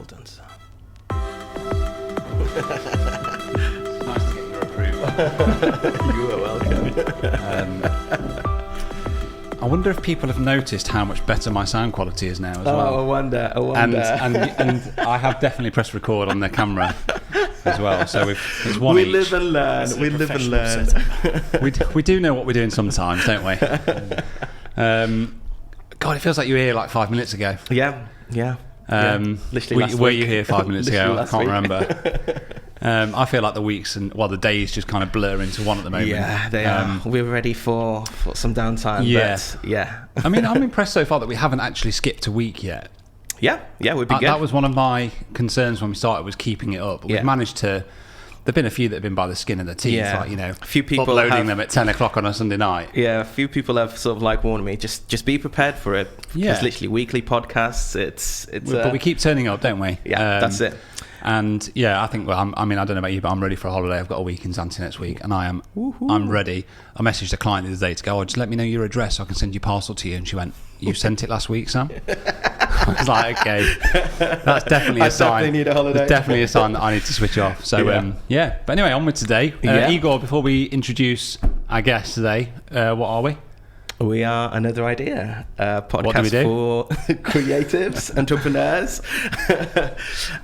done, sir. It's nice to get your approval. You are welcome. I wonder if people have noticed how much better my sound quality is now as well. I wonder. And I have definitely pressed record on the camera as well. So it's one each. Live and learn. We live and learn. We do know what we're doing sometimes, don't we? God, it feels like you were here like 5 minutes ago. Yeah. Were you here 5 minutes ago? I can't week. remember. I feel like the weeks and the days just kind of blur into one at the moment. Yeah, they are. We're ready for some downtime. Yeah. But yeah. I mean, I'm impressed so far that we haven't actually skipped a week yet. Yeah, we'd be good. That was one of my concerns when we started, was keeping it up. But we've managed to. There've been a few that have been by the skin of their teeth, like, a few people uploading them at 10 o'clock on a Sunday night. Yeah, a few people have sort of like warned me, just be prepared for it. Yeah. It's literally weekly podcasts. But we keep turning up, don't we? Yeah, that's it. And yeah, I think. Well, I mean, I don't know about you, but I'm ready for a holiday. I've got a week in Zante next week, and I'm ready. I messaged a client the other day to go, just let me know your address so I can send your parcel to you. And she went, you sent it last week, Sam? I was like, okay, that's definitely a sign. I definitely need a holiday. It's definitely a sign that I need to switch off. So But anyway, onward today. Igor, before we introduce our guest today, what are we? We are Another Idea, a podcast for creatives, entrepreneurs.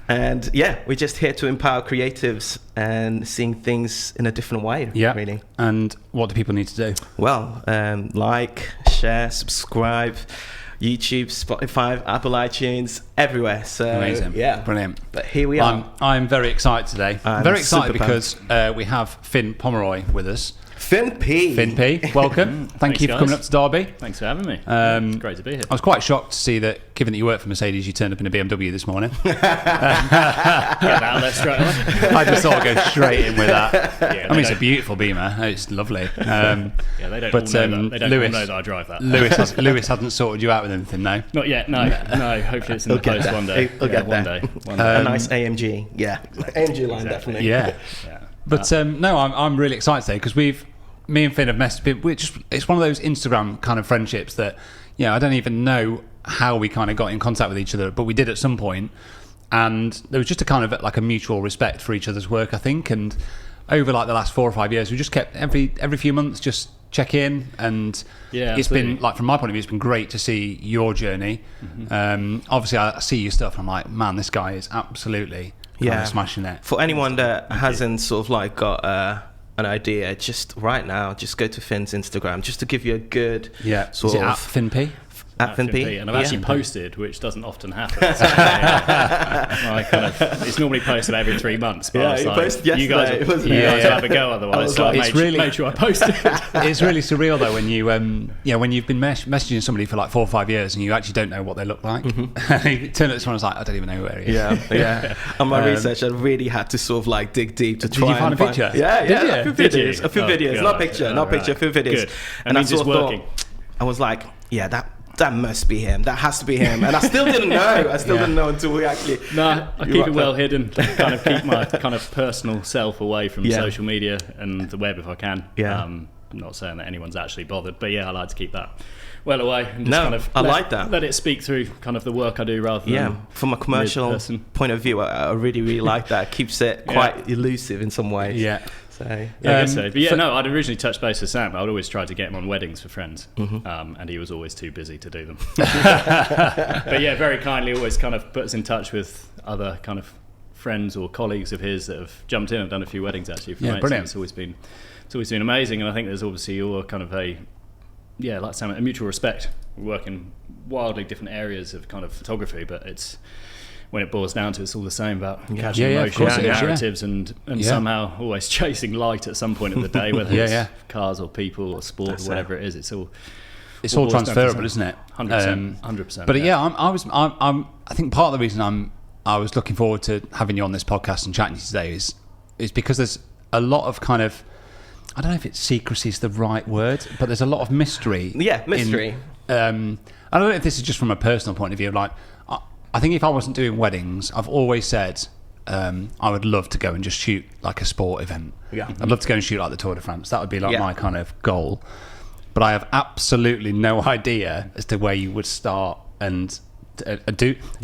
And we're just here to empower creatives and seeing things in a different way, really. And what do people need to do? Well, like, share, subscribe, YouTube, Spotify, Apple iTunes, everywhere. So, amazing. Brilliant. But here we are. I'm very excited today. I'm very excited because we have Finn Pomeroy with us. Finn P, welcome. Thank you for coming up to Derby. Thanks for having me. It's great to be here. I was quite shocked to see that, given that you work for Mercedes, you turned up in a BMW this morning. Get out there straight away. I just thought I'd go straight in with that. I mean, it's a beautiful Beamer. It's lovely. They don't all know that. They don't all know that I drive that. Lewis hasn't sorted you out with anything, no? Not yet, no. Hopefully it's in the post one day. We'll get there. One day. A nice AMG. Yeah. AMG line, definitely. Yeah. But no, I'm really excited today because me and Finn have it's one of those Instagram kind of friendships that, I don't even know how we kind of got in contact with each other, but we did at some point, and there was just a kind of like a mutual respect for each other's work, I think. And over like the last 4 or 5 years, we just kept every few months just check in, and it's been like, from my point of view, it's been great to see your journey. Obviously I see your stuff and I'm like, man, this guy is absolutely kind of smashing it. For anyone that hasn't sort of like got an idea, just right now, just go to Finn's Instagram just to give you a good sort of at Finn P? At Finn P. And I've actually posted, which doesn't often happen. So, it's normally posted every 3 months. But you posted yesterday. You guys will have a go otherwise. So I made sure I posted. It's really surreal though when you when you've been messaging somebody for like 4 or 5 years and you actually don't know what they look like. You turn at someone and like, I don't even know where he is. Yeah. On my research, I really had to sort of like dig deep to try. Did you find a picture? Yeah. A few videos. A few videos. Not picture. A few videos. Good. And I sort of thought, I was like, that must be him. That has to be him. And I still didn't know. Didn't know until we actually. No, I keep it well hidden. Kind of keep my kind of personal self away from social media and the web if I can. I'm not saying that anyone's actually bothered, but I like to keep that well away and just kind of let it speak through kind of the work I do rather than from a commercial point of view. I really like that. It keeps it quite elusive in some ways. So, I guess so. But I'd originally touched base with Sam. I'd always tried to get him on weddings for friends, and he was always too busy to do them. But very kindly always kind of put us in touch with other kind of friends or colleagues of his that have jumped in and done a few weddings actually. Brilliant. It's always been amazing, and I think there's obviously all kind of like Sam, a mutual respect. We work in wildly different areas of kind of photography, but it's, when it boils down to it, it's all the same about catching emotions and narratives and somehow always chasing light at some point of the day, whether it's cars or people or sport or whatever it is. It's all transferable, isn't it? 100%. But I think part of the reason I was looking forward to having you on this podcast and chatting to you today is because there's a lot of kind of, I don't know if secrecy is the right word, but there's a lot of mystery. Yeah, mystery. I don't know if this is just from a personal point of view. Like, I think if I wasn't doing weddings, I've always said I would love to go and just shoot like a sport event. I'd love to go and shoot like the Tour de France. That would be like my kind of goal. But I have absolutely no idea as to where you would start and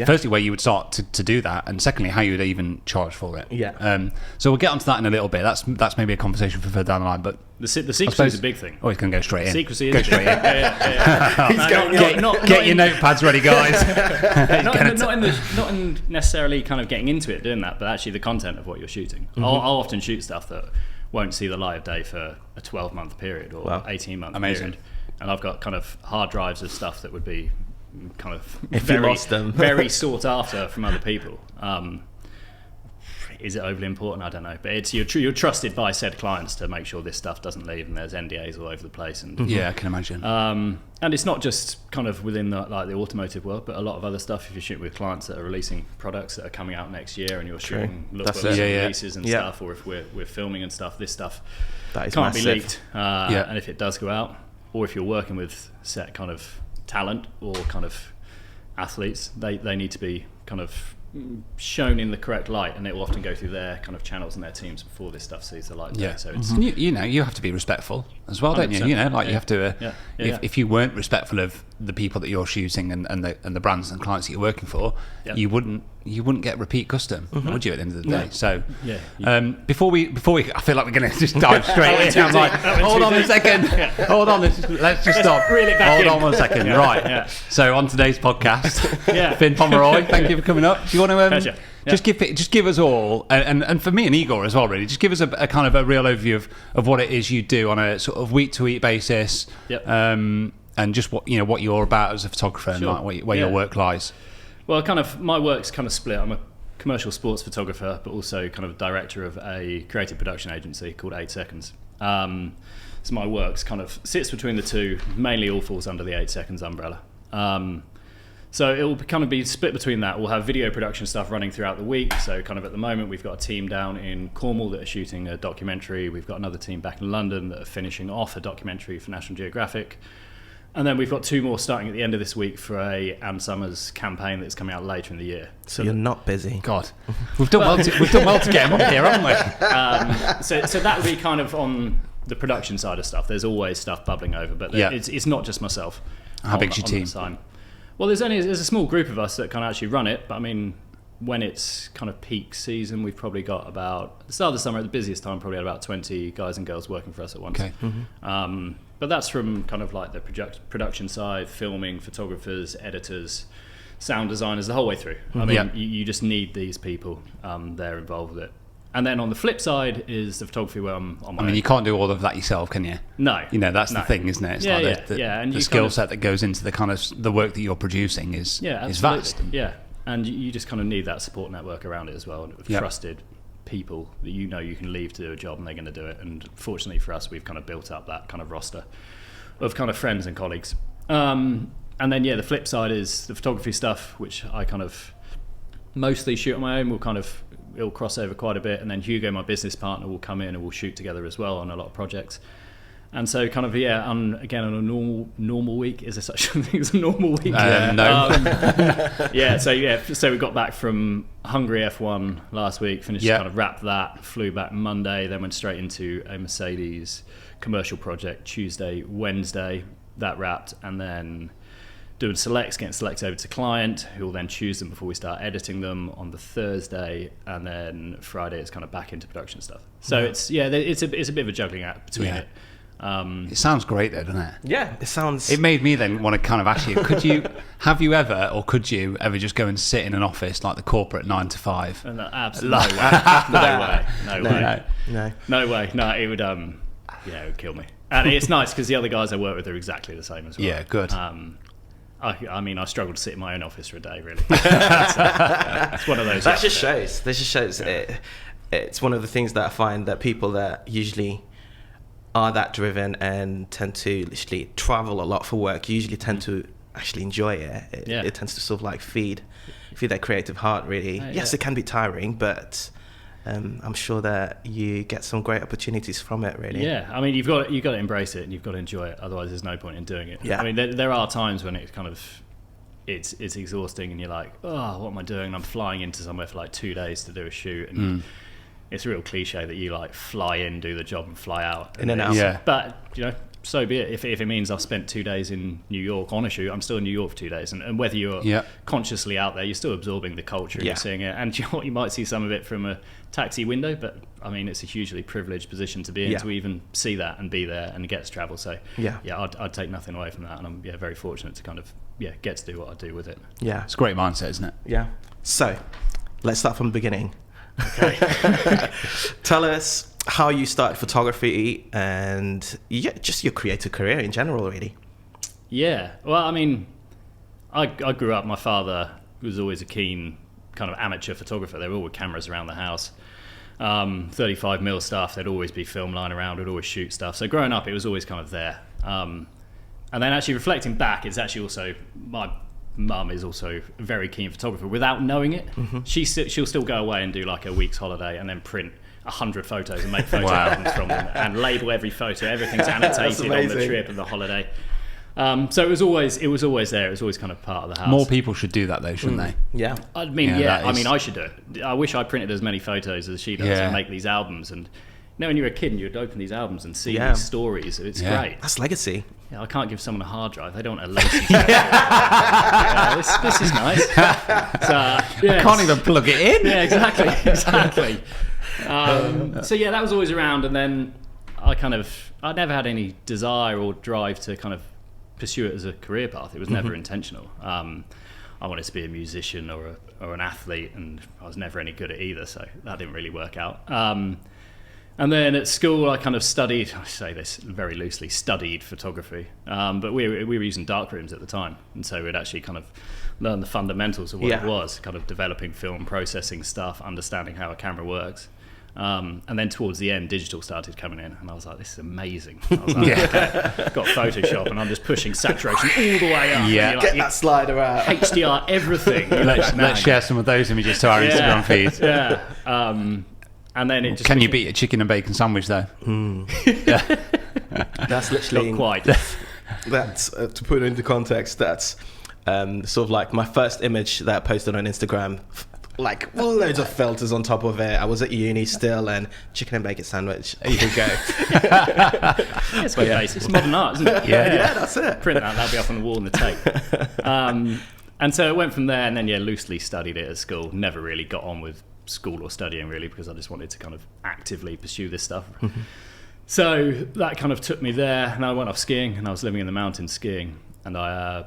firstly where you would start to do that, and secondly how you would even charge for it. So we'll get onto that in a little bit. That's maybe a conversation for further down the line, but the secrecy is a big thing. Oh, he's going to go straight in. Secrecy is straight in. Get your notepads ready, guys. not in necessarily kind of getting into it doing that, but actually the content of what you're shooting. I'll often shoot stuff that won't see the light of day for a 12-month period or 18-month period, and I've got kind of hard drives of stuff that would be kind of very sought after from other people. Is it overly important? I don't know, but it's you're trusted by said clients to make sure this stuff doesn't leave, and there's NDAs all over the place. And I can imagine. And it's not just kind of within the automotive world, but a lot of other stuff. If you're shooting with clients that are releasing products that are coming out next year, and you're shooting lookbooks and releases and stuff, or if we're filming and stuff, this stuff can't be leaked. And if it does go out, or if you're working with set kind of talent or kind of athletes, they need to be kind of shown in the correct light, and it will often go through their kind of channels and their teams before this stuff sees the light. So it's you have to be respectful as well, don't you? You have to if you weren't respectful of the people that you're shooting and the brands and clients that you're working for, you wouldn't get repeat custom, would you, at the end of the day? So before we I feel like we're going to just dive straight in. I'm like, hold on a second, hold on, let's just stop. Reel it back on 1 second. Right. So on today's podcast, Finn Pomeroy, thank you for coming up. Do you want to just give us all, and for me and Igor as well, really, just give us a kind of a real overview of what it is you do on a sort of week to week basis, and just what you're about as a photographer and like where your work lies. Well, kind of my work's kind of split. I'm a commercial sports photographer, but also kind of director of a creative production agency called 8 Seconds. So my work's kind of sits between the two. Mainly all falls under the 8 Seconds umbrella. So it will kind of be split between that. We'll have video production stuff running throughout the week. So kind of at the moment, we've got a team down in Cornwall that are shooting a documentary. We've got another team back in London that are finishing off a documentary for National Geographic. And then we've got 2 more starting at the end of this week for a Ann Summers campaign that's coming out later in the year. So you're not busy. God, we've done well to get him up here, haven't we? So that would be kind of on the production side of stuff. There's always stuff bubbling over, but it's not just myself. How big's your team? Well, there's a small group of us that can actually run it, but I mean, when it's kind of peak season, we've probably got about, at the start of the summer, at the busiest time, probably had about 20 guys and girls working for us at once. Okay. But that's from kind of like the production side, filming, photographers, editors, sound designers, the whole way through. I mean, you just need these people. They're involved with it. And then on the flip side is the photography where I'm on my own. You can't do all of that yourself, can you? No. That's the thing, isn't it? It's the skill set that goes into the kind of the work that you're producing is vast. Yeah, and you just kind of need that support network around it as well, of trusted people that you can leave to do a job and they're going to do it. And fortunately for us, we've kind of built up that kind of roster of kind of friends and colleagues. And then the flip side is the photography stuff, which I kind of mostly shoot on my own. It'll cross over quite a bit, and then Hugo, my business partner, will come in and we'll shoot together as well on a lot of projects. And so kind of on a normal week, is there such a thing as a normal week? No. So we got back from Hungary F1 last week, kind of wrapped that, flew back Monday, then went straight into a Mercedes commercial project Tuesday, Wednesday, that wrapped, and then doing getting selects over to client, who will then choose them before we start editing them on the Thursday, and then Friday it's kind of back into production stuff. So it's a bit of a juggling act between it. It sounds great though, doesn't it? Yeah, it sounds. It made me then want to kind of ask you: could you could you ever just go and sit in an office like the corporate 9 to 5? Absolutely no way. No, it would it would kill me. And it's nice because the other guys I work with are exactly the same as well. Yeah, good. I struggle to sit in my own office for a day, really. It's one of those. That just shows. It's one of the things that I find that people that usually are that driven and tend to literally travel a lot for work usually tend to actually enjoy it. It tends to sort of like feed their creative heart, really. Yes, it can be tiring, but I'm sure that you get some great opportunities from it, really. Yeah, I mean, you've got to embrace it and you've got to enjoy it. Otherwise, there's no point in doing it. Yeah. I mean, there are times when it's kind of it's exhausting and you're like, oh, what am I doing? And I'm flying into somewhere for like 2 days to do a shoot, and it's a real cliche that you like fly in, do the job, and fly out. In and out. Yeah. But so be it. If it means I've spent 2 days in New York on a shoot, I'm still in New York for 2 days. And whether you're consciously out there, you're still absorbing the culture, you're seeing it. And you might see some of it from a taxi window, but I mean, it's a hugely privileged position to be in to even see that and be there and get to travel. So I'd take nothing away from that. And I'm very fortunate to kind of get to do what I do with it. Yeah. It's a great mindset, isn't it? Yeah. So let's start from the beginning. Okay. Tell us how you started photography and just your creative career in general, really. Yeah. Well, I mean, I grew up, my father was always a keen kind of amateur photographer. There were always cameras around the house. 35mm stuff, there'd always be film lying around, we'd always shoot stuff. So growing up, it was always kind of there. And then actually reflecting back, it's actually also, my mum is also a very keen photographer without knowing it. Mm-hmm. She'll still go away and do like a week's holiday and then print 100 photos and make photo albums from them and label every photo. Everything's annotated on the trip and the holiday. So it was always there. It was always kind of part of the house. More people should do that though, shouldn't they? Yeah. I mean, I mean, I should do it. I wish I printed as many photos as she does and make these albums. And when you're a kid and you'd open these albums and see these stories, it's great. That's legacy. Yeah, I can't give someone a hard drive. They don't want a lazy this is nice. So, I can't even plug it in. Yeah, exactly. So that was always around, and then I never had any desire or drive to kind of pursue it as a career path. It was never intentional. I wanted to be a musician or an athlete, and I was never any good at either, so that didn't really work out. And then at school, I kind of studied, I say this very loosely, studied photography. But we were using darkrooms at the time, and so we'd actually kind of learn the fundamentals of what it was, kind of developing film processing stuff, understanding how a camera works. And then towards the end, digital started coming in, and I was like, this is amazing. I was like, okay, got Photoshop, and I'm just pushing saturation all the way up. Yeah, get that slider out. HDR, everything. Let's share some of those images to our Instagram feed. Yeah. And then it just Can you beat a chicken and bacon sandwich though? That's literally not quite. That's to put it into context. That's sort of like my first image that I posted on Instagram. Like loads of filters on top of it. I was at uni still, and chicken and bacon sandwich. There you go. It's good base. It's modern art, isn't it? Yeah, that's it. Print that. That'll be up on the wall in the tape. And so it went from there, and then loosely studied it at school. Never really got on with school or studying really, because I just wanted to kind of actively pursue this stuff. Mm-hmm. So that kind of took me there, and I went off skiing, and I was living in the mountains skiing, and I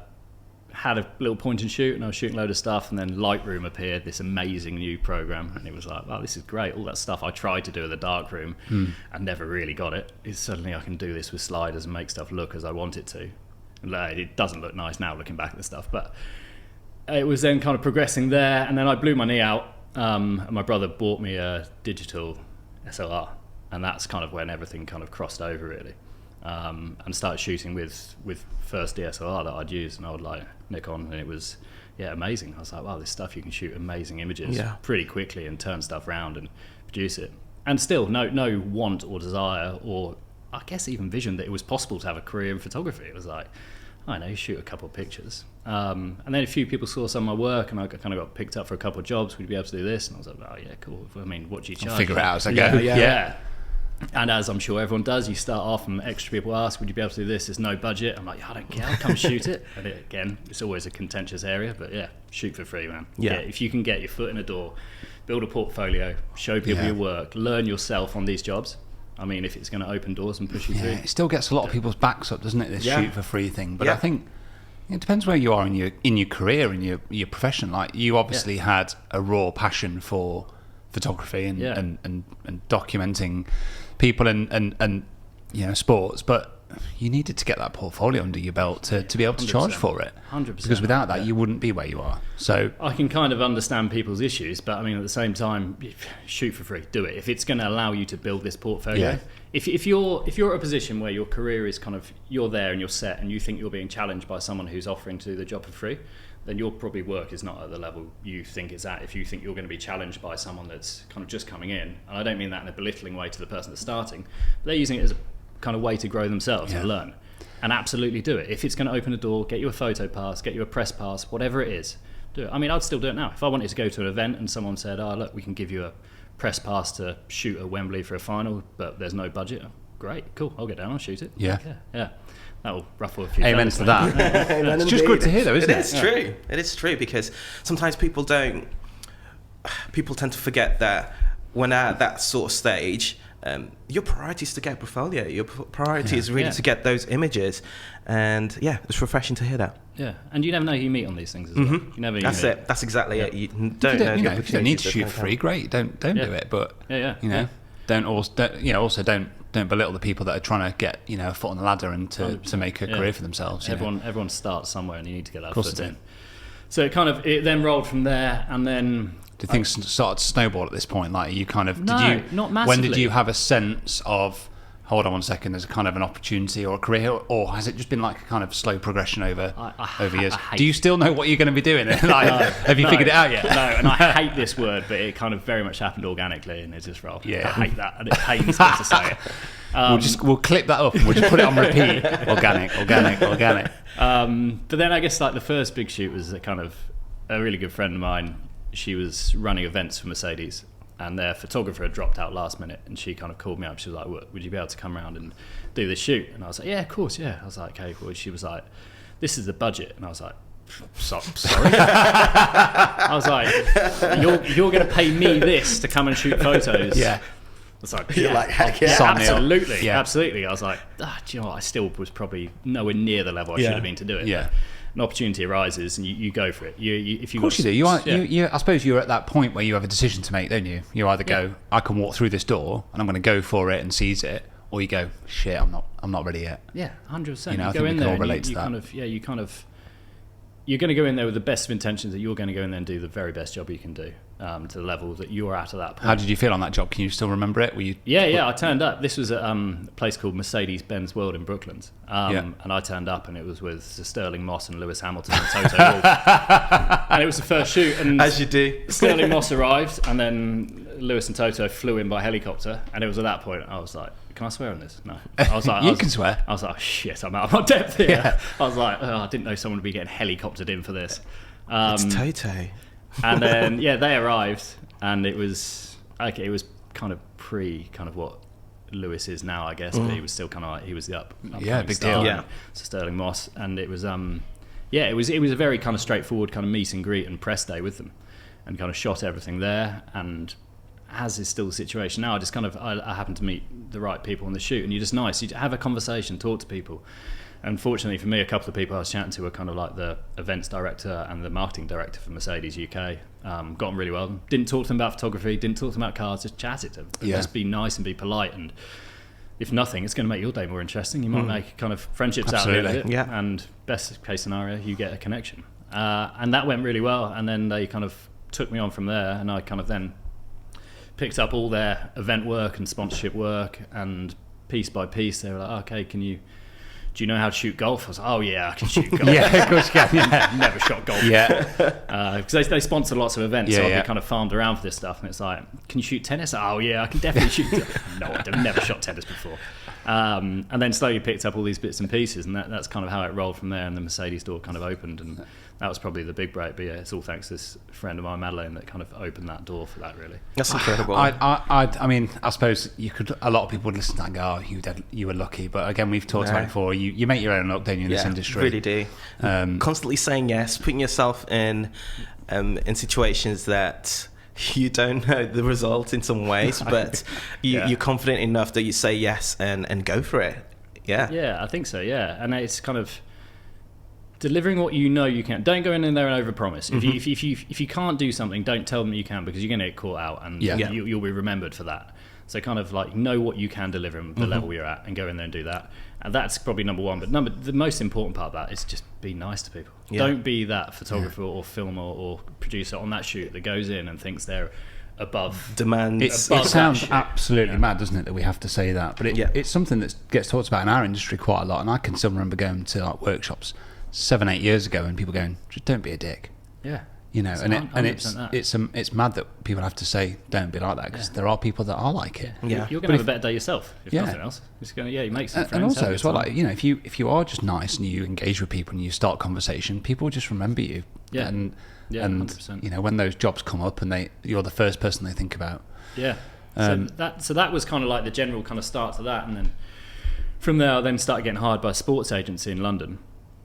had a little point and shoot, and I was shooting a load of stuff, and then Lightroom appeared, this amazing new program, and it was like, wow, this is great. All that stuff I tried to do in the darkroom and never really got it. It's suddenly I can do this with sliders and make stuff look as I want it to. It doesn't look nice now looking back at the stuff, but it was then kind of progressing there, and then I blew my knee out. And my brother bought me a digital SLR, and that's kind of when everything kind of crossed over really, and started shooting with first DSLR that I'd used, and I would like Nikon, and it was amazing. I was like, wow, this stuff, you can shoot amazing images pretty quickly and turn stuff around and produce it, and still no want or desire or I guess even vision that it was possible to have a career in photography. It was like, I know, shoot a couple of pictures. And then a few people saw some of my work, and I kind of got picked up for a couple of jobs. Would you be able to do this? And I was like, oh, yeah, cool. I mean, what do you charge? Figure it out as I go. Yeah. And as I'm sure everyone does, you start off and extra people ask, would you be able to do this? There's no budget. I'm like, I don't care. I'll come shoot it. And again, it's always a contentious area, but shoot for free, man. Yeah. If you can get your foot in the door, build a portfolio, show people your work, learn yourself on these jobs. I mean, if it's going to open doors and push you through. It still gets a lot of people's backs up, doesn't it? This shoot for free thing. But I think it depends where you are in your career, in your profession. Like you obviously had a raw passion for photography and documenting people and sports, but you needed to get that portfolio under your belt to be able to charge for it. 100%. Because without that, you wouldn't be where you are. So I can kind of understand people's issues, but I mean, at the same time, shoot for free. Do it if it's going to allow you to build this portfolio. Yeah. If you're at a position where your career is kind of, you're there and you're set, and you think you're being challenged by someone who's offering to do the job for free, then your probably work is not at the level you think it's at. If you think you're going to be challenged by someone that's kind of just coming in, and I don't mean that in a belittling way to the person that's starting, but they're using it as a kind of way to grow themselves and learn, and absolutely do it. If it's going to open a door, get you a photo pass, get you a press pass, whatever it is, do it. I mean, I'd still do it now. If I wanted to go to an event and someone said, oh look, we can give you a press pass to shoot at Wembley for a final, but there's no budget, great, cool, I'll get down, I'll shoot it. Yeah. That will ruffle a few Amen feathers. to that. It's just good to hear, though, isn't it? It is true. It is true, because sometimes people tend to forget that when at that sort of stage, your priority is to get a portfolio. Your priority is really to get those images, and it's refreshing to hear that. Yeah, and you never know who you meet on these things as well. You never. That's it. That's exactly it. You don't know. If you don't need to shoot for free, great. Don't do it. But don't belittle the people that are trying to get a foot on the ladder and to make a career for themselves. Everyone starts somewhere, and you need to get that foot in. So it then rolled from there, and then. Did things start to snowball at this point? Like you kind of not massively. When did you have a sense of, hold on one second, there's a kind of an opportunity or a career, or has it just been like a kind of slow progression over years? Do you still know what you're going to be doing? Have you figured it out yet? No, and I hate this word, but it kind of very much happened organically in this role. Yeah. I hate that, and it pains me to say it. We'll clip that up and we'll just put it on repeat. Organic. But then I guess like the first big shoot was a kind of a really good friend of mine. She was running events for Mercedes, and their photographer had dropped out last minute, and she kind of called me up. She was like, would you be able to come around and do this shoot? And I was like, yeah, of course, yeah. I was like, okay, cool. She was like, this is the budget. And I was like, sorry. I was like, you're going to pay me this to come and shoot photos? Yeah. I was like, You're like, heck yeah. Absolutely. Yeah. Absolutely. I was like, do you know what? I still was probably nowhere near the level I should have been to do it. Yeah. An opportunity arises and you go for it. If you of course you do. You I suppose you're at that point where you have a decision to make, don't you? You either go, I can walk through this door and I'm going to go for it and seize it, or you go, shit, I'm not ready yet. Yeah, 100%. I think we can all relate to that. You're going to go in there with the best of intentions that you're going to go in there and do the very best job you can do to the level that you're at that point. How did you feel on that job? Can you still remember it? Were you? Yeah. I turned up. This was at a place called Mercedes-Benz World in Brooklands. And I turned up, and it was with Sir Sterling Moss and Lewis Hamilton and Toto Wolff. And it was the first shoot. And as you do. Sterling Moss arrived, and then Lewis and Toto flew in by helicopter. And it was at that point I was like, can I swear on this? No. I was like, you can swear. I was like, oh, shit, I'm out of my depth here. Yeah. I was like, I didn't know someone would be getting helicoptered in for this. It's Toto. And then they arrived, and it was kind of what Lewis is now, I guess, but he was still kind of like, he was the up big deal. Yeah, so Sterling Moss, and it was it was a very kind of straightforward kind of meet and greet and press day with them, and kind of shot everything there. And as is still the situation now, I happened to meet the right people on the shoot, and you're just nice. You have a conversation, talk to people. And fortunately for me, a couple of people I was chatting to were kind of like the events director and the marketing director for Mercedes UK. Got on really well. Didn't talk to them about photography, didn't talk to them about cars, just chatted to them. Just be nice and be polite. And if nothing, it's going to make your day more interesting. You might make kind of friendships out of it. Yeah. And best case scenario, you get a connection. And that went really well. And then they kind of took me on from there, and I kind of then picked up all their event work and sponsorship work, and piece by piece they were like, okay, do you know how to shoot golf? I was like, oh yeah, I can shoot golf. Yeah, of course you can. Yeah. Never shot golf. Yeah. Because they sponsor lots of events, so I've been kind of farmed around for this stuff, and it's like, can you shoot tennis? Oh yeah, I can definitely shoot. No, I've never shot tennis before. And then slowly picked up all these bits and pieces, and that's kind of how it rolled from there, and the Mercedes door kind of opened, and that was probably the big break. But yeah, it's all thanks to this friend of mine, Madeleine, that kind of opened that door for that, really. That's incredible. I mean, I suppose a lot of people would listen to that and go, oh, you were lucky. But again, we've talked about it before. You make your own luck, don't you, in this industry? Really do. Constantly saying yes, putting yourself in situations that you don't know the result in some ways, but you're confident enough that you say yes and go for it. Yeah, I think so. Yeah, and it's kind of delivering what you know you can. Don't go in there and overpromise. If you can't do something, don't tell them you can, because you're going to get caught out, and you'll be remembered for that. So kind of like know what you can deliver and the level you're at, and go in there and do that. And that's probably number one. But the most important part of that is just be nice to people. Don't be that photographer or filmer or producer on that shoot that goes in and thinks they're above demands. It sounds absolutely mad, doesn't it, that we have to say that? But it's something that gets talked about in our industry quite a lot. And I can still remember going to like workshops 7-8 years ago, and people going, just don't be a dick. Yeah. You know, it's mad that people have to say don't be like that, because there are people that are like it. Yeah, you're going to have a better day yourself, if nothing else. It's going to you make some friends. And also as well, like, you know, if you are just nice and you engage with people and you start conversation, people just remember you. Yeah. And 100%. You know, when those jobs come up and you're the first person they think about. Yeah. So that was kind of like the general kind of start to that, and then From there, I then started getting hired by a sports agency in London,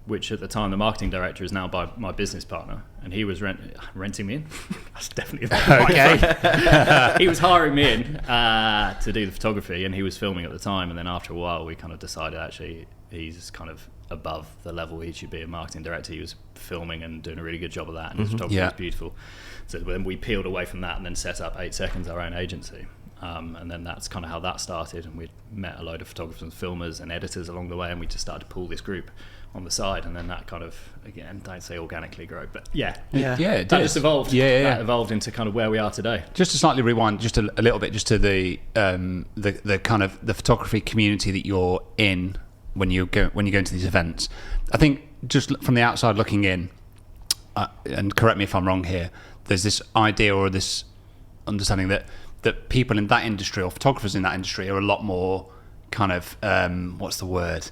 which at the time the marketing director is now by my business partner, and he was renting me in. That's definitely okay. He was hiring me in to do the photography, and he was filming at the time. And then after a while, we kind of decided actually he's kind of above the level he should be a marketing director. He was filming and doing a really good job of that, and his photography was beautiful. So then we peeled away from that and then set up 8 Seconds, our own agency. And then that's kind of how that started, and we met a load of photographers and filmers and editors along the way, and we just started to pull this group on the side, and then that kind of, again, don't say organically grow, but it did. That just evolved. That evolved into kind of where we are today. Just to slightly rewind just a little bit, just to the kind of the photography community that you're in when you go into these events. I think just from the outside looking in, and correct me if I'm wrong here, there's this idea or this understanding that people in that industry or photographers in that industry are a lot more kind of what's the word?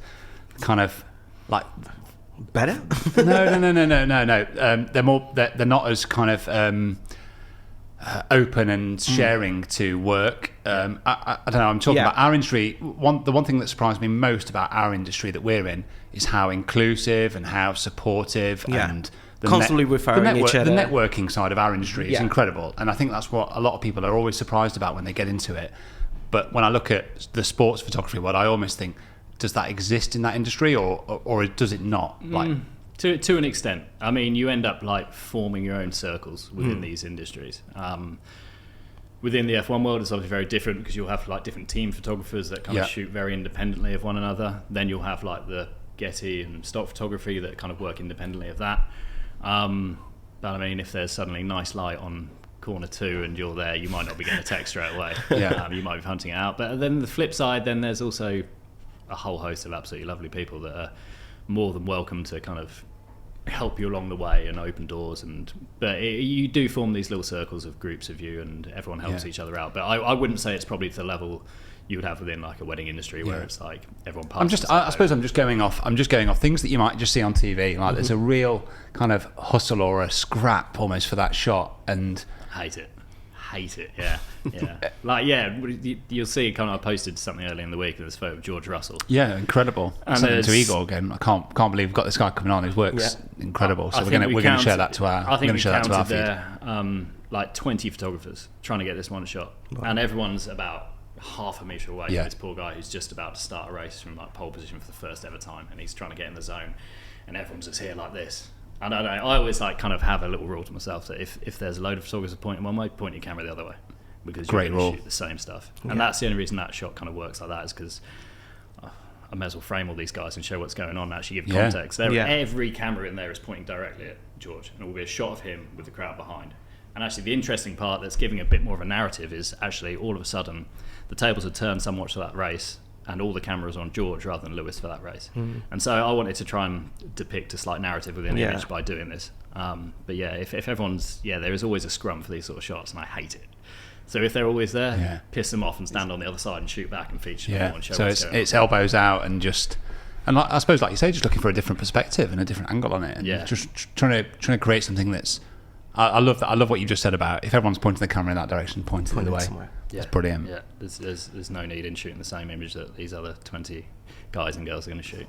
Kind of like better? No. They're not as kind of open and sharing to work. I don't know. I'm talking about our industry. The one thing that surprised me most about our industry that we're in is how inclusive and how supportive and constantly referring each other. The networking side of our industry is incredible, and I think that's what a lot of people are always surprised about when they get into it. But when I look at the sports photography world, I almost think, does that exist in that industry, or does it not? Like to an extent. I mean, you end up like forming your own circles within these industries. Within the F1 world, it's obviously very different because you'll have like different team photographers that kind of shoot very independently of one another. Then you'll have like the Getty and stock photography that kind of work independently of that. But I mean, if there's suddenly nice light on corner 2 and you're there, you might not be getting a text straight away. You might be hunting it out. But then the flip side, then there's also a whole host of absolutely lovely people that are more than welcome to kind of help you along the way and open doors. But you do form these little circles of groups of you, and everyone helps each other out. But I wouldn't say it's probably to the level you would have within like a wedding industry where it's like everyone passes. I suppose I'm just going off things that you might just see on TV. Like there's a real kind of hustle or a scrap almost for that shot, and hate it. Like you'll see kind of I posted something earlier in the week, and there's a photo of George Russell. Incredible. And sent it to Igor again. I can't believe we've got this guy coming on. His work's incredible. So we're going to share that to our. I think we counted feed. There like 20 photographers trying to get this one shot, and everyone's about half a metre away from this poor guy who's just about to start a race from like pole position for the first ever time, and he's trying to get in the zone, and everyone's just here like this. I don't know. I always like kind of have a little rule to myself that if there's a load of photographers pointing one way, point your camera the other way, because you're going to shoot the same stuff. And that's the only reason that shot kind of works like that, is because I may as well frame all these guys and show what's going on and actually give context. Every camera in there is pointing directly at George, and it will be a shot of him with the crowd behind. And actually the interesting part that's giving a bit more of a narrative is actually all of a sudden the tables had turned somewhat to that race, and all the cameras on George rather than Lewis for that race. And so I wanted to try and depict a slight narrative within the image by doing this. But if everyone's, there is always a scrum for these sort of shots, and I hate it. So if they're always there, piss them off and stand on the other side and shoot back and feature them and show so it's elbows out and just, and I suppose like you say, just looking for a different perspective and a different angle on it, and just trying to create something that's. I love that. I love what you just said about if everyone's pointing the camera in that direction, point it the other way. Somewhere. It's brilliant. Yeah, there's no need in shooting the same image that these other 20 guys and girls are going to shoot.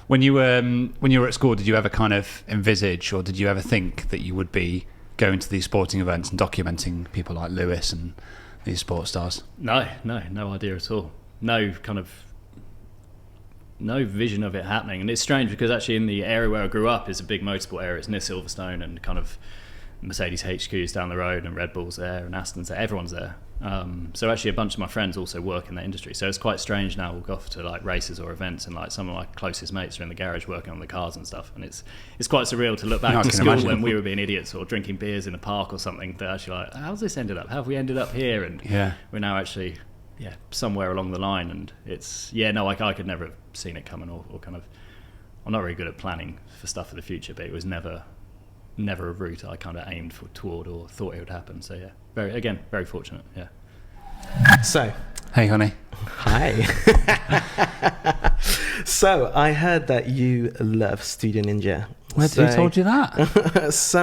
When you were at school, did you ever kind of envisage, or did you ever think that you would be going to these sporting events and documenting people like Lewis and these sports stars? No idea at all. No vision of it happening. And it's strange because actually in the area where I grew up is a big motorsport area. It's near Silverstone, and kind of Mercedes HQ's down the road, and Red Bull's there, and Aston's there. Everyone's there. So actually a bunch of my friends also work in that industry. So it's quite strange now. We'll go off to like races or events, and like some of my closest mates are in the garage working on the cars and stuff. And it's quite surreal to look back to school when we were being idiots or drinking beers in a park or something. That actually like, how's this ended up? How have we ended up here? And we're now actually somewhere along the line. And it's I could never have seen it coming, or kind of. I'm not very good at planning for stuff for the future, but it was never a route I kind of aimed toward or thought it would happen. So very fortunate. So, hey honey. Hi. So I heard that you love Studio Ninja. Who told you that? Where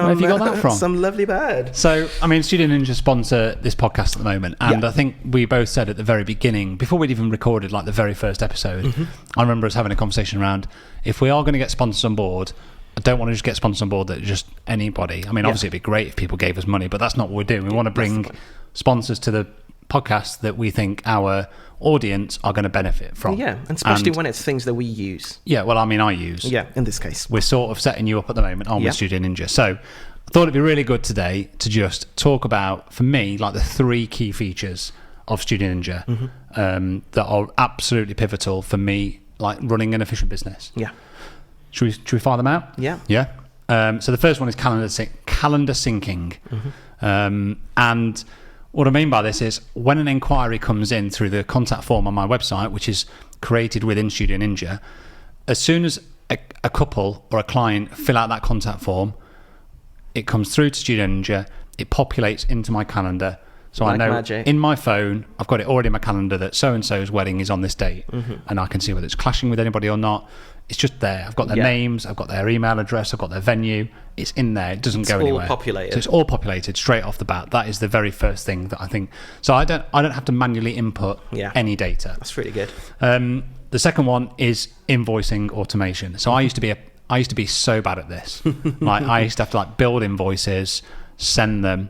have you got that from? Some lovely bird. So, I mean, Studio Ninja sponsor this podcast at the moment, and I think we both said at the very beginning, before we'd even recorded like the very first episode, I remember us having a conversation around, if we are going to get sponsors on board, I don't want to just get sponsors on board that just anybody. I mean, obviously it'd be great if people gave us money, but that's not what we're doing. We want to bring sponsors to the podcast that we think our audience are going to benefit from. Yeah, and especially when it's things that we use. Yeah, well, I mean, I use. Yeah, in this case. We're sort of setting you up at the moment on with Studio Ninja. So I thought it'd be really good today to just talk about, for me, like the 3 key features of Studio Ninja that are absolutely pivotal for me, like running an efficient business. Yeah. Should we fire them out? Yeah. Yeah. So the first one is calendar syncing. And what I mean by this is when an inquiry comes in through the contact form on my website, which is created within Studio Ninja, as soon as a couple or a client fill out that contact form, it comes through to Studio Ninja, it populates into my calendar. So like I know magic. In my phone, I've got it already in my calendar that so-and-so's wedding is on this date, and I can see whether it's clashing with anybody or not. It's just there. I've got their names, I've got their email address, I've got their venue. It's in there. It doesn't go anywhere. It's all populated. So it's all populated straight off the bat. That is the very first thing that I think. So I don't have to manually input any data. That's really good. The second one is invoicing automation. So I used to be so bad at this. Like I used to have to like build invoices, send them,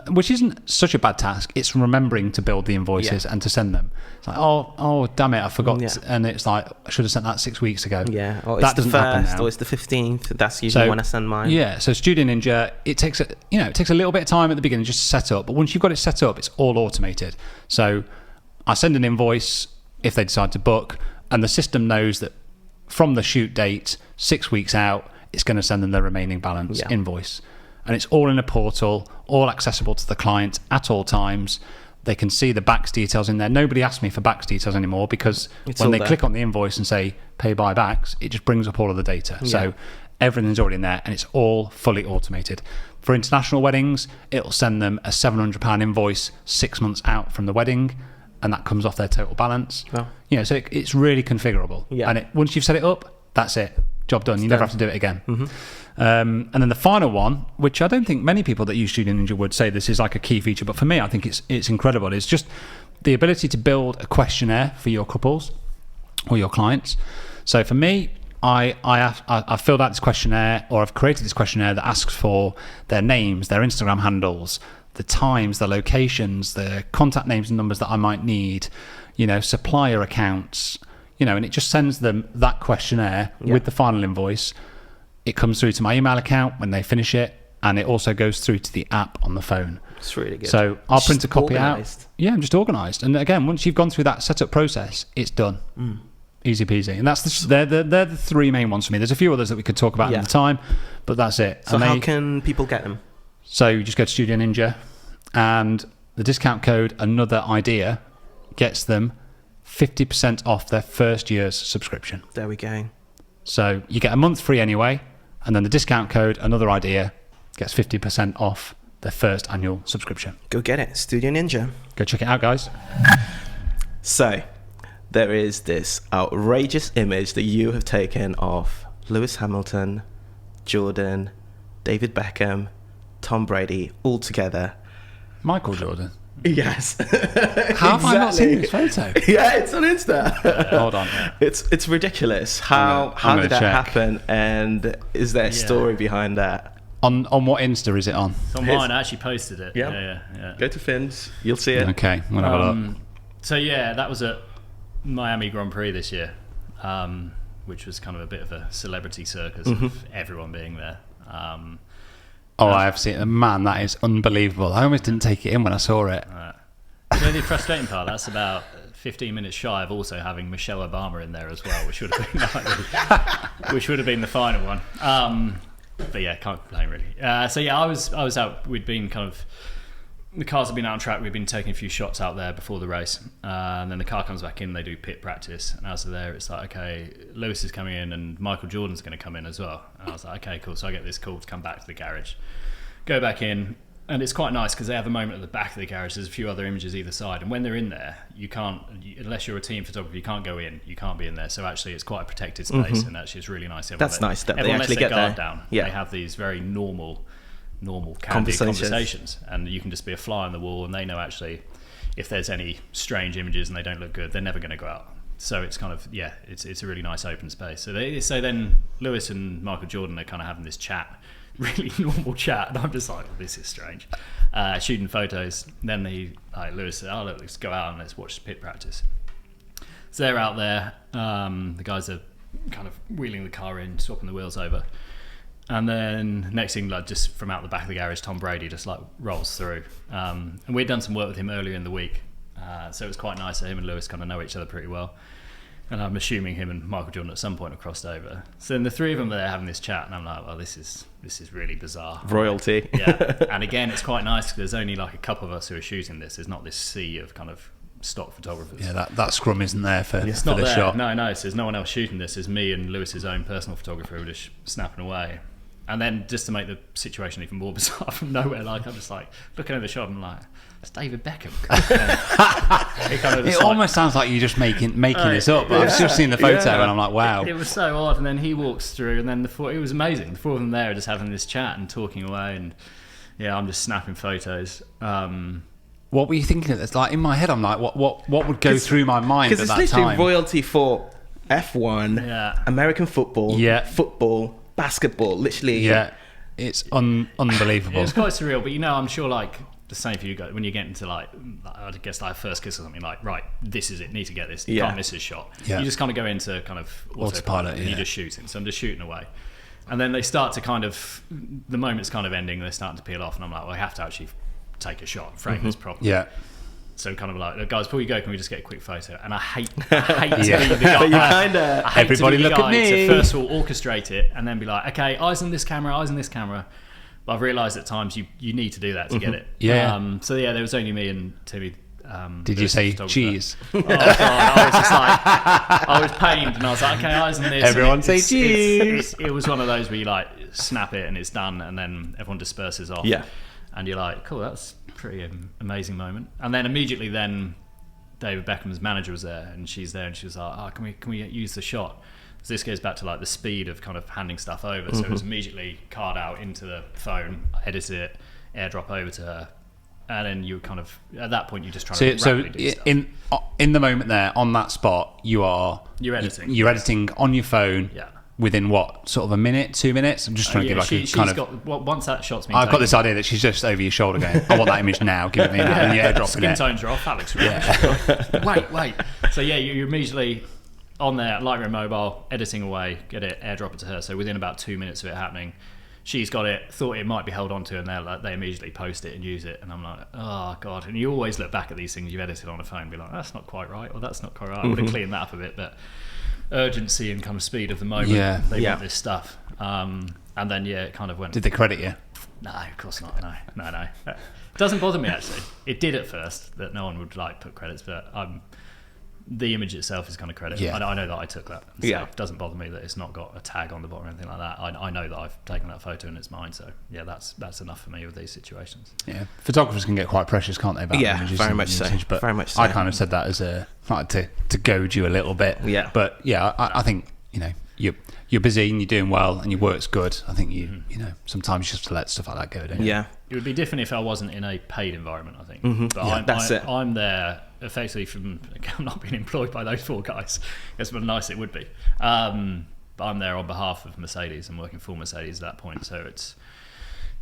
which isn't such a bad task. It's remembering to build the invoices and to send them. It's like, oh, damn it, I forgot. Yeah. And it's like, I should have sent that 6 weeks ago. Yeah, or that it's the 1st, or it's the 15th. That's usually when I send mine. Yeah, so Studio Ninja, it takes a little bit of time at the beginning just to set up, but once you've got it set up, it's all automated. So I send an invoice if they decide to book, and the system knows that from the shoot date, 6 weeks out, it's going to send them the remaining balance invoice. And it's all in a portal, all accessible to the client at all times. They can see the backs details in there. Nobody asks me for backs details anymore because when they click on the invoice and say pay by backs, it just brings up all of the data. Yeah. So everything's already in there and it's all fully automated. For international weddings, it'll send them a £700 invoice 6 months out from the wedding, and that comes off their total balance. Oh. So it's really configurable. Yeah. And once you've set it up, that's it. Job done. You never have to do it again. And then the final one, which I don't think many people that use Studio Ninja would say this is like a key feature, but for me, I think it's incredible. It's just the ability to build a questionnaire for your couples or your clients. So for me, I've filled out this questionnaire, or I've created this questionnaire that asks for their names, their Instagram handles, the times, the locations, the contact names and numbers that I might need, supplier accounts, and it just sends them that questionnaire with the final invoice. It comes through to my email account when they finish it, and it also goes through to the app on the phone. It's really good. So I'll print a copy out. Yeah, I'm just organised. And again, once you've gone through that setup process, it's done. Easy peasy. And they're the 3 main ones for me. There's a few others that we could talk about at the time, but that's it. So how can people get them? So you just go to Studio Ninja, and the discount code Another Idea gets them 50% off their first year's subscription. There we go. So you get a month free anyway, and then the discount code Another Idea gets 50% off their first annual subscription. Go get it. Studio Ninja. Go check it out, guys. So there is this outrageous image that you have taken of Lewis Hamilton, Jordan, David Beckham, Tom Brady all together. Michael Jordan. Yes. How have I not seen this photo? Yeah, it's on Insta. Hold on. It's ridiculous. How did that happen? And is there a story behind that? On what Insta is it on? It's on mine. I actually posted it. Yeah. Go to Finn's. You'll see it. Okay, I'm gonna have a look. So that was at Miami Grand Prix this year, which was kind of a bit of a celebrity circus of everyone being there. I have seen it. Man, that is unbelievable. I almost didn't take it in when I saw it. So the frustrating part, that's about 15 minutes shy of also having Michelle Obama in there as well, which would have been the final one. But yeah, can't complain really. I was out. We'd been the cars have been out on track. We've been taking a few shots out there before the race, and then the car comes back in. They do pit practice, and as they're there, it's like, okay, Lewis is coming in, and Michael Jordan's going to come in as well. And I was like, okay, cool. So I get this call to come back to the garage, go back in. And it's quite nice because they have a moment at the back of the garage. There's a few other images either side, and when they're in there, you can't, unless you're a team photographer, you can't go in. You can't be in there. So actually, it's quite a protected space, and actually, it's really nice. That's nice that they actually get guard there. Down. Yeah. They have these very normal conversations, and you can just be a fly on the wall, and they know actually if there's any strange images and they don't look good, they're never going to go out. So it's kind of it's a really nice open space. So then Lewis and Michael Jordan are kind of having this chat. Really normal chat, and I'm just like, well, this is strange. Shooting photos. And then Lewis said, look, let's go out and let's watch pit practice. So they're out there. The guys are kind of wheeling the car in, swapping the wheels over. And then next thing, like just from out the back of the garage, Tom Brady just like rolls through. And we'd done some work with him earlier in the week. So it was quite nice that him and Lewis kind of know each other pretty well. And I'm assuming him and Michael Jordan at some point have crossed over. So then the three of them are there having this chat, and I'm like, well, this is really bizarre. Royalty. Yeah. And again, it's quite nice because there's only like a couple of us who are shooting this. There's not this sea of kind of stock photographers. Yeah, that scrum isn't there for it's not the there. shot. No, so there's no one else shooting this. There's me and Lewis's own personal photographer who are just snapping away. And then just to make the situation even more bizarre, from nowhere, like I'm just like looking at the shot, and I'm like, it's David Beckham. It almost sounds like you're just making this up. But I've just seen the photo and I'm like, wow. It was so odd. And then he walks through, and then it was amazing. The four of them there are just having this chat and talking away, and I'm just snapping photos. What were you thinking of this? Like in my head, I'm like, what would go through my mind at that time? Because it's literally royalty for F1, American football, football, basketball, literally. Yeah, it's unbelievable. It was quite surreal, but I'm sure like the same for you guys when you get into like I guess like first kiss or something, like right, this is it, need to get this, you can't miss this shot. You just kind of go into kind of autopilot and you're just shooting. So I'm just shooting away, and then they start to kind of, the moment's kind of ending, they're starting to peel off, and I'm like, well, I have to actually take a shot, frame this properly. So kind of like, guys, before you go, can we just get a quick photo? And I hate to be the guy. Everybody look at me. To first of all orchestrate it and then be like, okay, eyes on this camera. But I've realised at times you need to do that to get it. So there was only me and Timmy. Did you say cheese? Oh God, I was just like, I was pained, and I was like, okay, eyes on this. Everyone say cheese. It was one of those where you like snap it and it's done, and then everyone disperses off. And you're like, cool, that's pretty amazing moment. And then immediately David Beckham's manager was there, and she's there, and she was like, can we use the shot? So this goes back to like the speed of kind of handing stuff over. So it was immediately card out into the phone, edit it, airdrop over to her, and then you kind of, at that point, you're just trying to rapidly do stuff. In the moment there, on that spot, you're editing. You're editing on your phone. Within what, sort of a minute, 2 minutes? I'm just trying to give like a kind of... once that shot's been I've got this idea that she's just over your shoulder going, I want that image now, give it me now, and you're airdropping Skin tones are off, Alex. Wait. So you're immediately on there, Lightroom mobile, editing away, get it, airdrop it to her. So within about 2 minutes of it happening, she's got it, thought it might be held onto, and they immediately post it and use it. And I'm like, oh God. And you always look back at these things you've edited on a phone and be like, that's not quite right, or that's not quite right. I would have cleaned that up a bit, but... urgency and kind of speed of the moment. They want this stuff. And then it kind of went. Did they credit you? No, of course not. No. It doesn't bother me actually. It did at first that no one would like put credits, but the image itself is kind of credit. I know that I took that. So it doesn't bother me that it's not got a tag on the bottom or anything like that. I know that I've taken that photo and it's mine. So that's enough for me with these situations. Yeah, photographers can get quite precious, can't they? About images very much so. But very much so. I kind of said that as a like to goad you a little bit. But I think you're busy and you're doing well and your work's good. I think you sometimes you just have to let stuff like that go, don't you? It would be different if I wasn't in a paid environment, I think. But I'm there effectively from not being employed by those four guys. That's what nice it would be. But I'm there on behalf of Mercedes and working for Mercedes at that point. So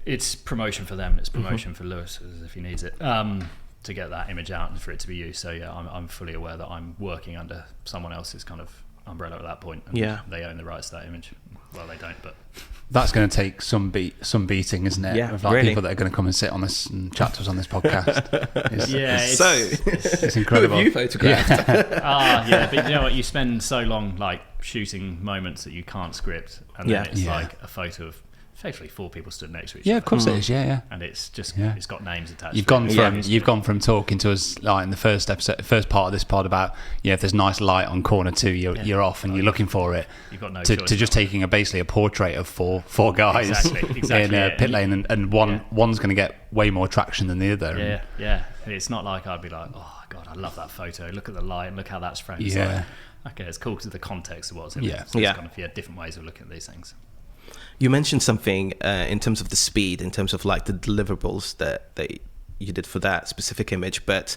it's promotion for them. It's promotion for Lewis if he needs it to get that image out and for it to be used. So I'm fully aware that I'm working under someone else's kind of umbrella at that point. And they own the rights to that image. Well, they don't, but that's going to take some beating, isn't it? Of people that are going to come and sit on this and chat to us on this podcast. It's incredible. Who have you photographed? But you know what? You spend so long like shooting moments that you can't script, and then it's like a photo of effectively 4 people stood next to each other. Yeah, of course it is. Yeah. And it's just it's got names attached. You've gone from talking to us like in the first part of this pod about if there's nice light on corner 2, you're off and you're looking for it. You've got no to choice just taking basically a portrait of four guys exactly, in a pit lane, and one's going to get way more traction than the other. Yeah. It's not like I'd be like, oh God, I love that photo. Look at the light and look how that's framed. It's like, okay, it's cool because of the context of what's in it. So it's kind of different ways of looking at these things. You mentioned something in terms of the speed, in terms of like the deliverables that you did for that specific image, but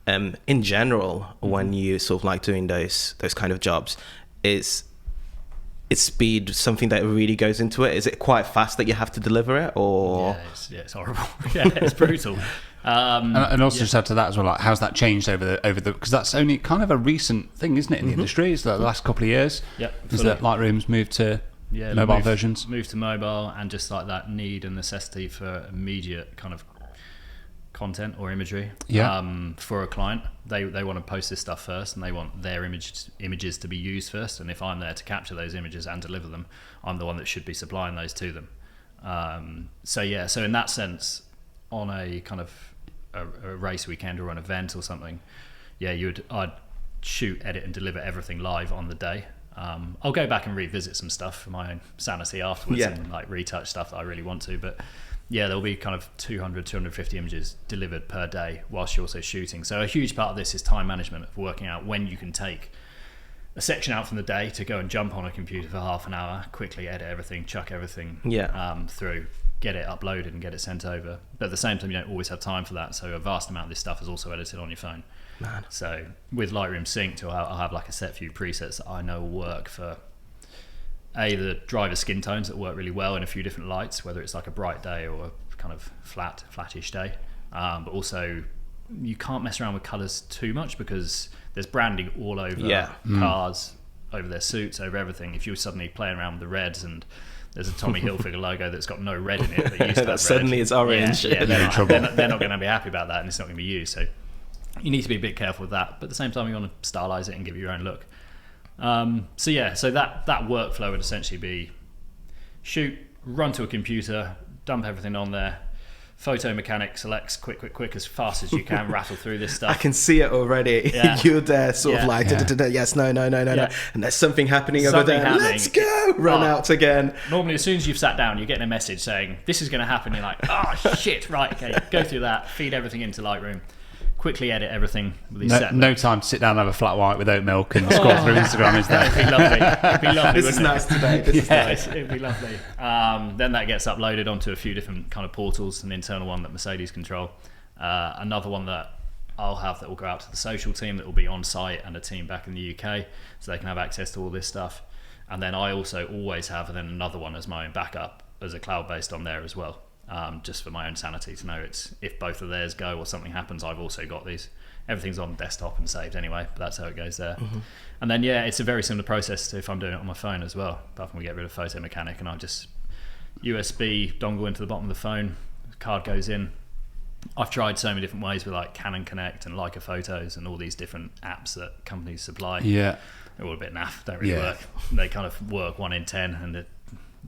in general, when you sort of like doing those kind of jobs, is speed something that really goes into it? Is it quite fast that you have to deliver it, or it's horrible? It's brutal. And also just add to that as well, like how's that changed over the because that's only kind of a recent thing, isn't it, in the industry? It's like the last couple of years. Is that Lightroom's moved to mobile versions? Moved to mobile, and just like that need and necessity for immediate kind of content or imagery for a client. They want to post this stuff first, and they want their images to be used first, and if I'm there to capture those images and deliver them, I'm the one that should be supplying those to them. So in that sense, on a kind of a race weekend or an event or something, I'd shoot, edit and deliver everything live on the day. I'll go back and revisit some stuff for my own sanity afterwards and like retouch stuff that I really want to, but there'll be kind of 200, 250 images delivered per day whilst you're also shooting. So a huge part of this is time management, of working out when you can take a section out from the day to go and jump on a computer for half an hour, quickly edit everything, chuck everything through, get it uploaded and get it sent over. But at the same time, you don't always have time for that, so a vast amount of this stuff is also edited on your phone. Man. So with Lightroom synced, I'll have like a set few presets that I know will work for the driver skin tones that work really well in a few different lights, whether it's like a bright day or a kind of flattish day. But also you can't mess around with colours too much because there's branding all over cars, over their suits, over everything. If you're suddenly playing around with the reds and there's a Tommy Hilfiger logo that's got no red in it, but used to have suddenly it's orange. They're not going to be happy about that, and it's not going to be used. So you need to be a bit careful with that, but at the same time you want to stylize it and give it your own look. So that workflow would essentially be shoot, run to a computer, dump everything on there, photo mechanic selects quick as fast as you can, rattle through this stuff. I can see it already. You're there sort of like yes, no, and there's something happening over there. Let's go, run out again. Normally as soon as you've sat down, you're getting a message saying this is going to happen. You're like, oh shit, right, okay, go through that, feed everything into Lightroom, quickly edit everything with these no time to sit down and have a flat white with oat milk and scroll through Instagram, is there? It'd be lovely. This is nice today. This is nice. It'd be lovely. Then that gets uploaded onto a few different kind of portals, an internal one that Mercedes control, another one that I'll have that will go out to the social team that will be on site, and a team back in the UK so they can have access to all this stuff. And then I also always have another one as my own backup as a cloud-based on there as well. Just for my own sanity to know if both of theirs go or something happens, I've also got these. Everything's on desktop and saved anyway, but that's how it goes there. And then it's a very similar process to if I'm doing it on my phone as well, apart from we get rid of photo mechanic and I just USB dongle into the bottom of the phone, the card goes in. I've tried so many different ways with like Canon Connect and Leica Photos and all these different apps that companies supply. They're all a bit naff, don't really work. They kind of work 1 in 10, and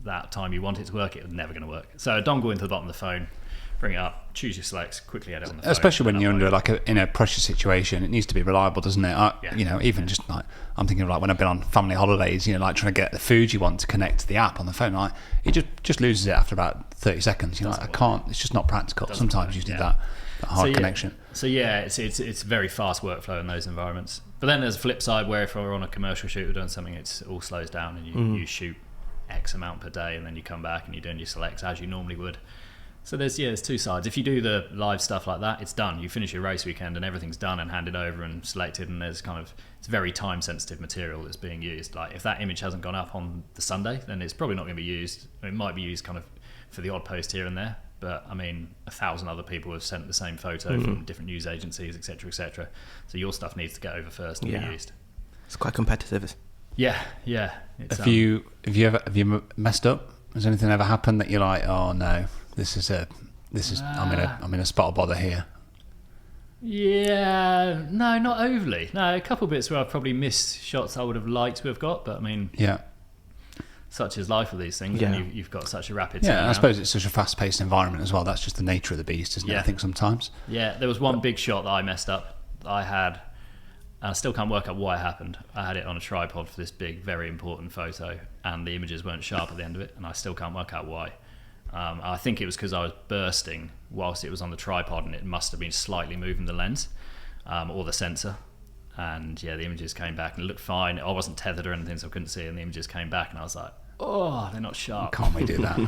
that time you want it to work, it's never going to work. So a dongle into the bottom of the phone, bring it up, choose your selects, quickly edit on the phone. Especially when you're under in a pressure situation, it needs to be reliable, doesn't it? Even just like I'm thinking of like when I've been on family holidays, like trying to get the food you want to connect to the app on the phone, like it just loses it after about 30 seconds. You're like, I can't. It's just not practical. Sometimes you need that hard connection. So it's very fast workflow in those environments. But then there's a flip side where if we're on a commercial shoot or doing something, it all slows down and you shoot X amount per day, and then you come back and you're doing your selects as you normally would. So there's two sides. If you do the live stuff like that, it's done. You finish your race weekend and everything's done and handed over and selected, and it's very time sensitive material that's being used. Like if that image hasn't gone up on the Sunday, then it's probably not going to be used. It might be used kind of for the odd post here and there, but I mean 1,000 other people have sent the same photo from different news agencies, etc., etc. So your stuff needs to get over first and be used. It's quite competitive. Yeah. Have you messed up? Has anything ever happened that you're like, oh no, I'm in a spot of bother here? Yeah, no, not overly. No, a couple of bits where I've probably missed shots I would have liked to have got, but I mean, such is life with these things, and you've got such a rapid I suppose it's such a fast-paced environment as well. That's just the nature of the beast, isn't it? I think sometimes. Yeah, there was one big shot that I messed up. I still can't work out why it happened. I had it on a tripod for this big, very important photo, and the images weren't sharp at the end of it, and I still can't work out why. I think it was because I was bursting whilst it was on the tripod, and it must have been slightly moving the lens or the sensor. And the images came back and it looked fine. I wasn't tethered or anything, so I couldn't see it, and the images came back, and I was like, oh, they're not sharp. Can't we do that?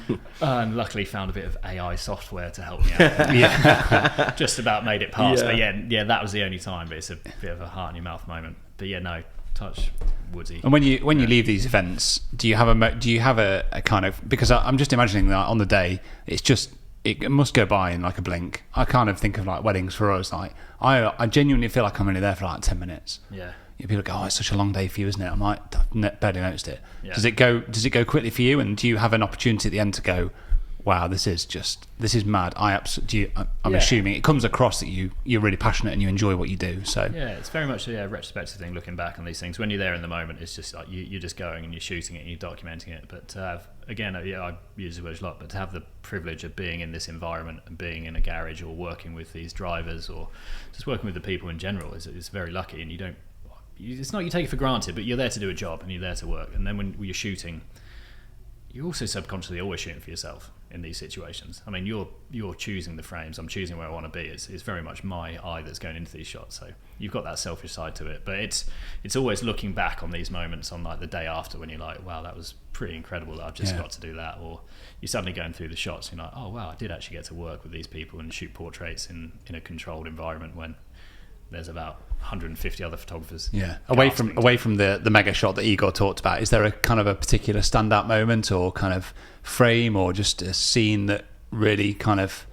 And luckily found a bit of AI software to help me out. Just about made it pass. But that was the only time, but it's a bit of a heart in your mouth moment. But touch woody. And when you leave these events, do you have a kind of, because I'm just imagining that on the day, it must go by in like a blink. I kind of think of like weddings for us. Like I genuinely feel like I'm only there for like 10 minutes. Yeah. People go, oh, it's such a long day for you, isn't it? I'm like, I've barely noticed it. Yeah. Does it go quickly for you? And do you have an opportunity at the end to go, wow, this is mad. I'm assuming it comes across that you're really passionate and you enjoy what you do. So it's very much a retrospective thing, looking back on these things. When you're there in the moment, it's just like you're just going and you're shooting it and you're documenting it. But to have, again, I use the word a lot, but to have the privilege of being in this environment and being in a garage or working with these drivers or just working with the people in general is very lucky. And it's not you take it for granted, but you're there to do a job and you're there to work. And then when you're shooting, you're also subconsciously always shooting for yourself in these situations. I mean, you're choosing the frames. I'm choosing where I want to be. It's very much my eye that's going into these shots. So you've got that selfish side to it. But it's always looking back on these moments on like the day after when you're like, wow, that was pretty incredible that I've just got to do that. Or you're suddenly going through the shots and you're like, oh wow, I did actually get to work with these people and shoot portraits in a controlled environment when there's about 150 other photographers. Yeah. Away from the mega shot that Igor talked about, is there a kind of a particular standout moment or kind of frame or just a scene that really kind of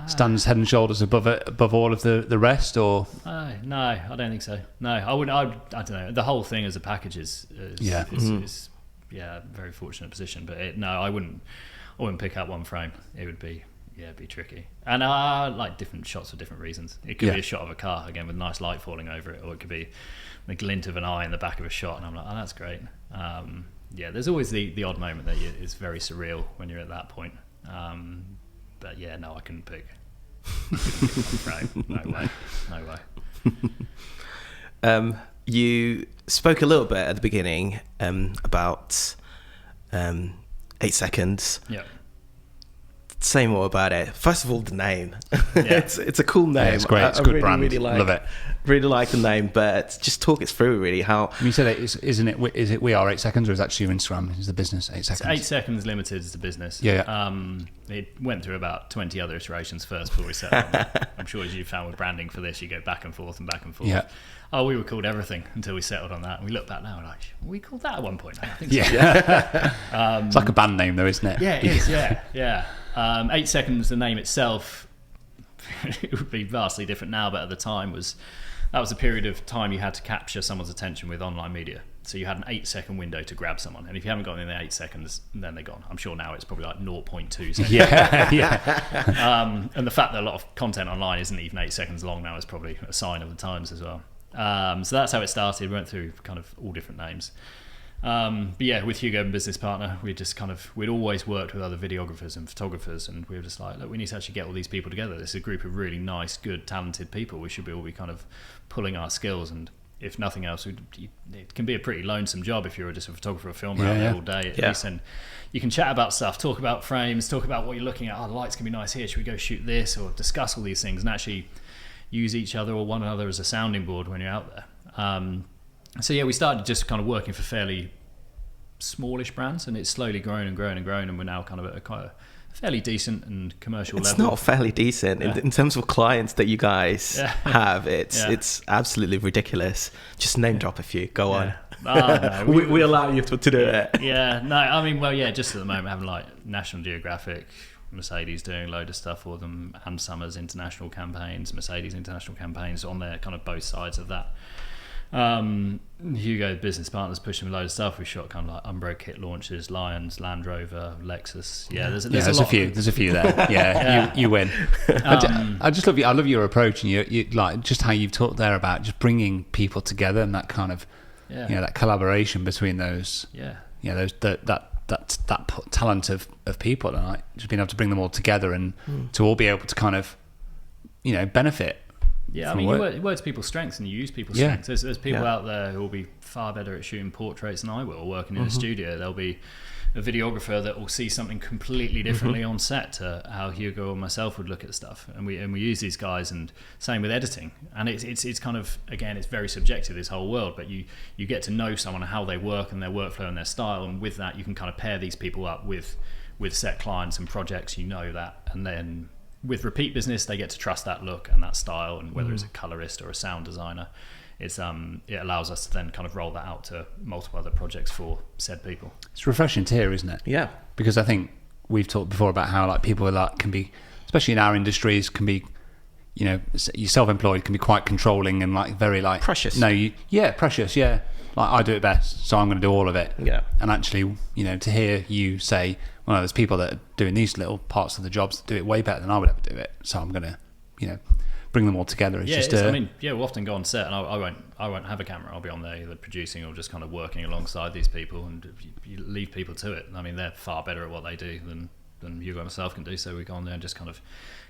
stands head and shoulders above all of the rest? Or no, I don't think so. No, I wouldn't. I don't know. The whole thing as a package is a very fortunate position. But I wouldn't pick out one frame. It would be. Yeah, it'd be tricky. And I like different shots for different reasons. It could be a shot of a car, again, with nice light falling over it, or it could be the glint of an eye in the back of a shot, and I'm like, oh, that's great. There's always the odd moment that is very surreal when you're at that point. But I couldn't pick. No way. You spoke a little bit at the beginning about 8 seconds. Yeah. Say more about it. First of all, the name. It's a cool name. Yeah, it's great. It's a good brand. Love it. Really like the name, but just talk us through really how. You said it is it We Are 8 Seconds, or is that your Instagram? Is the business 8 seconds? 8 Seconds Limited is the business. Yeah. It went through about 20 other iterations first before we set up. I'm sure as you found with branding for this, you go back and forth and back and forth. Yeah. Oh, we were called everything until we settled on that. And we look back now and like, we called that at one point. I think so. It's like a band name though, isn't it? Yeah, it is. Yeah. 8 Seconds, the name itself, it would be vastly different now, but at the time that was a period of time you had to capture someone's attention with online media. So you had an 8-second window to grab someone, and if you haven't got in the 8 seconds, then they're gone. I'm sure now it's probably like 0.2 seconds. And the fact that a lot of content online isn't even 8 seconds long now is probably a sign of the times as well. So that's how it started. We went through kind of all different names. But with Hugo and business partner, we'd always worked with other videographers and photographers, and we were just like, look, we need to actually get all these people together. This is a group of really nice, good, talented people. We should all be kind of pulling our skills, and if nothing else, it can be a pretty lonesome job if you're just a photographer or filmer out there all day at least, and you can chat about stuff, talk about frames, talk about what you're looking at. Oh, the lights can be nice here, should we go shoot this, or discuss all these things and actually use each other or one another as a sounding board when you're out there. We started just kind of working for fairly smallish brands, and it's slowly grown and grown and grown, and we're now kind of at a kind of fairly decent and commercial level. It's not fairly decent in terms of clients that you guys have. It's absolutely ridiculous. Just name drop a few. Go on. No, we allow you to do it. Just at the moment having like National Geographic, Mercedes doing a load of stuff for them, and Summers international campaigns, Mercedes international campaigns on their kind of both sides of that. Hugo business partners pushing a load of stuff. We shot kind of like Umbro kit launches, Lions, Land Rover, Lexus. There's a few there. You win. I just love you. I love your approach, and you like just how you've talked there about just bringing people together and that kind of that collaboration between those. That talent of people, and like just being able to bring them all together and to all be able to kind of, you know, benefit. Yeah, I mean, you work to people's strengths and you use people's strengths. There's people out there who will be far better at shooting portraits than I will, working in a studio. There'll be a videographer that will see something completely differently on set to how Hugo or myself would look at stuff, and we use these guys. And same with editing, and it's kind of, again, it's very subjective, this whole world, but you get to know someone and how they work and their workflow and their style, and with that you can kind of pair these people up with set clients and projects, you know that, and then with repeat business they get to trust that look and that style, and whether it's a colorist or a sound designer, it allows us to then kind of roll that out to multiple other projects for said people. It's refreshing to hear, isn't it? Yeah. Because I think we've talked before about how like people like can be, especially in our industries, can be, you know, you're self-employed, can be quite controlling and like very like precious. Precious. Yeah, like I do it best, so I'm going to do all of it. Yeah. And actually, you know, to hear you say, well, there's people that are doing these little parts of the jobs that do it way better than I would ever do it, so I'm going to, you know, bring them all together. I mean, we'll often go on set and I won't have a camera. I'll be on there either producing or just kind of working alongside these people, and you leave people to it. I mean, they're far better at what they do than Hugo and myself can do, so we go on there and just kind of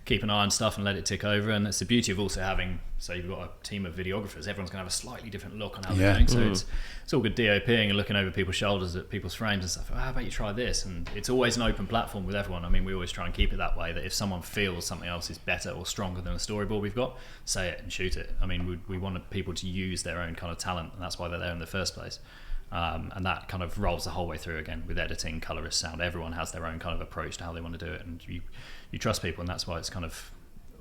keep an eye on stuff and let it tick over. And it's the beauty of also having, so you've got a team of videographers, everyone's going to have a slightly different look on how they're doing, so it's all good DOPing and looking over people's shoulders at people's frames and stuff. How about you try this? And it's always an open platform with everyone. I mean, we always try and keep it that way, that if someone feels something else is better or stronger than the storyboard we've got, say it and shoot it. I mean, we want people to use their own kind of talent, and that's why they're there in the first place. And that kind of rolls the whole way through again with editing, colorist, sound. Everyone has their own kind of approach to how they want to do it, and you trust people, and that's why it's kind of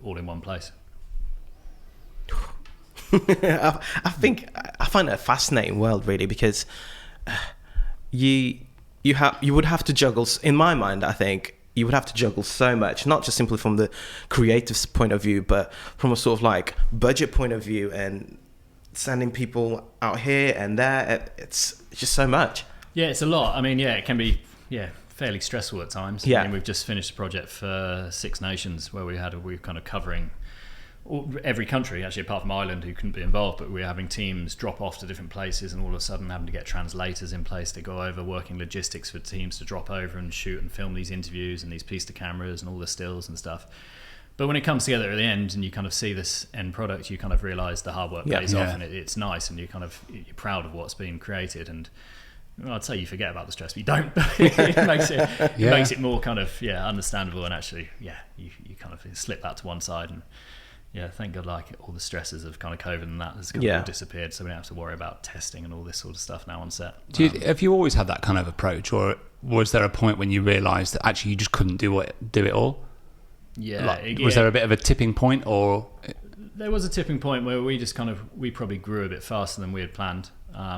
all in one place. I think I find it a fascinating world, really, because you would have to juggle. In my mind, I think you would have to juggle so much, not just simply from the creative point of view, but from a sort of like budget point of view, and sending people out here and there. It's just so much. Yeah, it's a lot. I mean, it can be fairly stressful at times. Yeah. I mean, we've just finished a project for Six Nations where we're kind of covering every country, actually, apart from Ireland, who couldn't be involved, but we're having teams drop off to different places, and all of a sudden having to get translators in place to go over, working logistics for teams to drop over and shoot and film these interviews and these piece to cameras and all the stills and stuff. But when it comes together at the end and you kind of see this end product, you kind of realise the hard work pays off, and it's nice, and you're proud of what's being created. And well, I'd say you forget about the stress, but you don't. It makes it more kind of understandable, and actually you kind of slip that to one side, and thank God, like all the stresses of kind of COVID and that has kind of all disappeared, so we don't have to worry about testing and all this sort of stuff now on set. Have you always had that kind of approach, or was there a point when you realised that actually you just couldn't do it all? Was there a bit of a tipping point, or? There was a tipping point where we just we probably grew a bit faster than we had planned.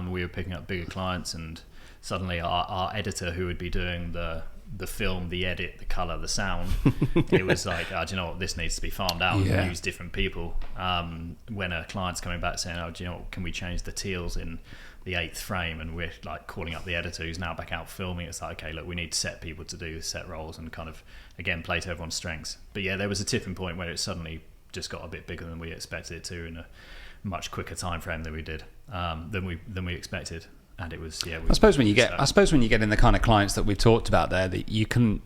We were picking up bigger clients, and suddenly our editor, who would be doing the film, the edit, the colour, the sound, it was like, do you know what, this needs to be farmed out and use different people. When a client's coming back saying, do you know what, can we change the teals in the 8th frame, and we're like calling up the editor who's now back out filming, it's like, okay, look, we need set people to do set roles and kind of again play to everyone's strengths. But there was a tipping point where it suddenly just got a bit bigger than we expected it to, in a much quicker time frame than we did than we expected. And it was I suppose when you get in the kind of clients that we've talked about there, that you can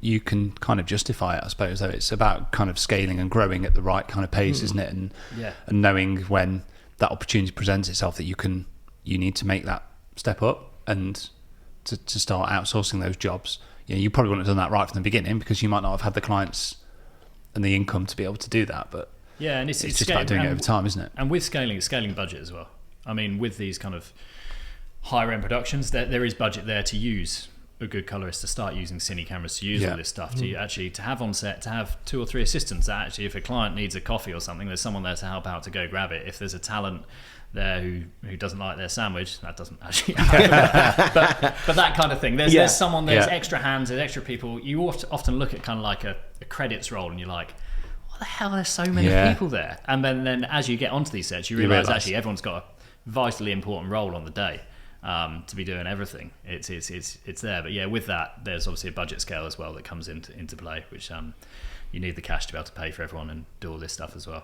kind of justify it, I suppose, though. It's about kind of scaling and growing at the right kind of pace, isn't it? And knowing when that opportunity presents itself that you need to make that step up and to start outsourcing those jobs. You probably wouldn't have done that right from the beginning, because you might not have had the clients and the income to be able to do that. But and it's just about doing it over time, isn't it? And with scaling budget as well. I mean, with these kind of higher end productions, there is budget there to use a good colorist, to start using cine cameras, to use all this stuff, to actually to have on set, to have 2 or 3 assistants that actually, if a client needs a coffee or something, there's someone there to help out to go grab it. If there's a talent there who doesn't like their sandwich, that doesn't actually happen, but that kind of thing, there's someone, there's extra hands, there's extra people. You often look at kind of like a credits roll, and you're like, what the hell, there's so many people there. And then as you get onto these sets, you realise actually everyone's got a vitally important role on the day, to be doing everything. It's there. But with that, there's obviously a budget scale as well that comes into play, which you need the cash to be able to pay for everyone and do all this stuff as well.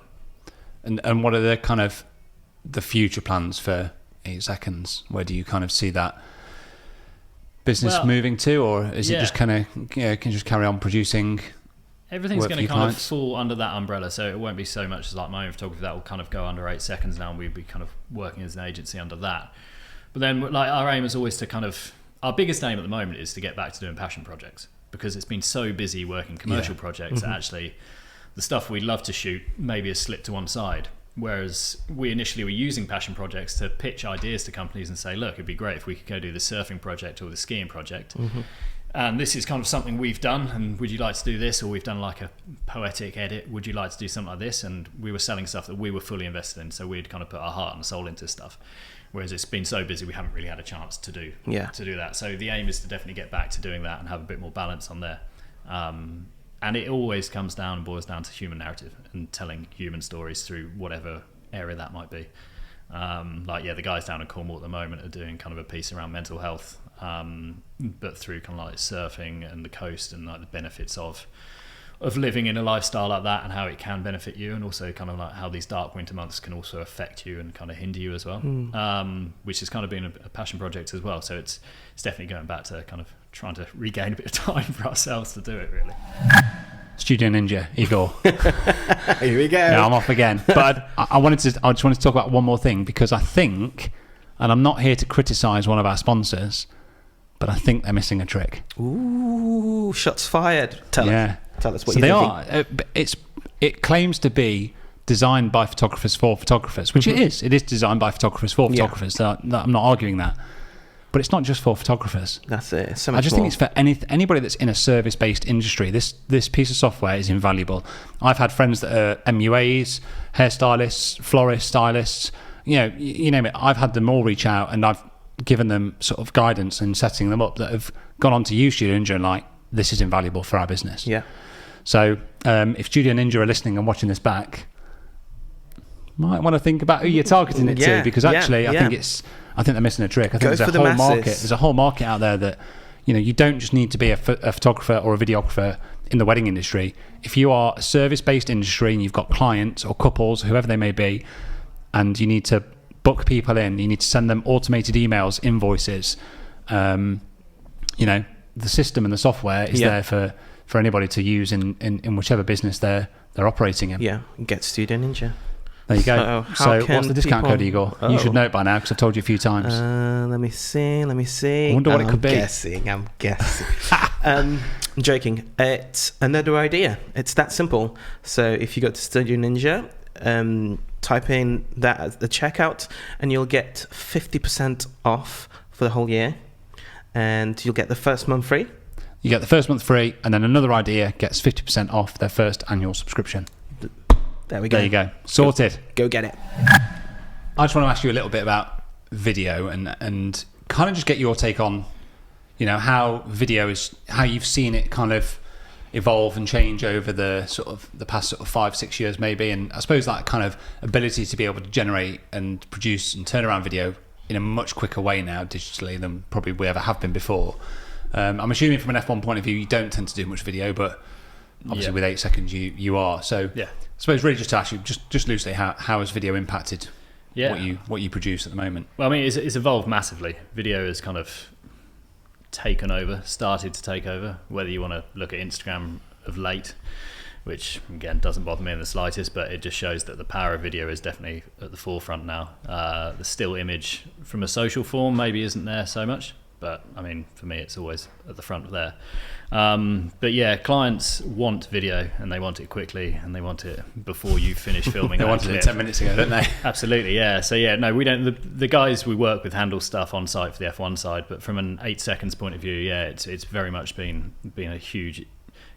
And what are the kind of the future plans for 8 Seconds? Where do you kind of see that business moving to, or is it just kind of, can you just carry on producing? Everything's going to kind of fall under that umbrella, so it won't be so much as like my own photography that will kind of go under 8 seconds now, and we'd be kind of working as an agency under that. But then, like, our aim is always to kind of, our biggest aim at the moment is to get back to doing passion projects, because it's been so busy working commercial projects that actually the stuff we'd love to shoot maybe has slipped to one side. Whereas we initially were using passion projects to pitch ideas to companies and say, look, it'd be great if we could go do the surfing project or the skiing project. And this is kind of something we've done, and would you like to do this? Or we've done like a poetic edit, would you like to do something like this? And we were selling stuff that we were fully invested in, so we'd kind of put our heart and soul into stuff. Whereas it's been so busy, we haven't really had a chance to do that. So the aim is to definitely get back to doing that and have a bit more balance on there. And it always comes down and boils down to human narrative and telling human stories through whatever area that might be. The guys down in Cornwall at the moment are doing kind of a piece around mental health, but through kind of like surfing and the coast and like the benefits of living in a lifestyle like that and how it can benefit you, and also kind of like how these dark winter months can also affect you and kind of hinder you as well, which has kind of been a passion project as well. So it's definitely going back to kind of trying to regain a bit of time for ourselves to do it, really. Studio Ninja, Igor. Here we go. Yeah, I'm off again. But I just wanted to talk about one more thing, because I think, and I'm not here to criticise one of our sponsors, but I think they're missing a trick. Ooh, shots fired. Tell us what you think. It claims to be designed by photographers for photographers, which it is. It is designed by photographers for photographers. So I'm not arguing that. But it's not just for photographers. That's it. So much I just more. think it's for anybody that's in a service-based industry. This piece of software is invaluable. I've had friends that are MUAs, hairstylists, florists, stylists. You name it. I've had them all reach out, and I've given them sort of guidance and setting them up that have gone on to use Studio Ninja and like, this is invaluable for our business. Yeah. So if Studio Ninja are listening and watching this back, might want to think about who you're targeting it to, because actually I think they're missing a trick. I think there's a whole market. There's a whole market out there that, you don't just need to be a photographer or a videographer in the wedding industry. If you are a service-based industry and you've got clients or couples, whoever they may be, and you need to book people in, you need to send them automated emails, invoices, the system and the software is there for anybody to use in whichever business they're operating in. Yeah, get Studio Ninja. There you go. So what's the discount code, Igor? You should know it by now, because I've told you a few times. Let me see. I wonder what it could be. I'm guessing. I'm joking. It's another idea. It's that simple. So if you go to Studio Ninja, type in that at the checkout, and you'll get 50% off for the whole year, and you'll get the first month free. You get the first month free, and then another idea gets 50% off their first annual subscription. There we go. There you go. Sorted. Go get it. I just want to ask you a little bit about video and kind of just get your take on, how video is, how you've seen it kind of evolve and change over the past 5-6 years maybe, and I suppose that kind of ability to be able to generate and produce and turn around video in a much quicker way now digitally than probably we ever have been before. I'm assuming from an F1 point of view you don't tend to do much video, but obviously with 8 seconds you are. So I suppose really just to ask you, just loosely, how has video impacted what you produce at the moment? Well, I mean, it's evolved massively. Video has kind of started to take over, whether you want to look at Instagram of late, which again doesn't bother me in the slightest, but it just shows that the power of video is definitely at the forefront now. The still image from a social form maybe isn't there so much, but I mean, for me it's always at the front there. But yeah, clients want video, and they want it quickly, and they want it before you finish filming. They wanted it 10 minutes ago, don't they? Absolutely, yeah. So yeah, no, we don't. The guys we work with handle stuff on site for the F1 side, but from an 8 seconds point of view, yeah, it's very much been a huge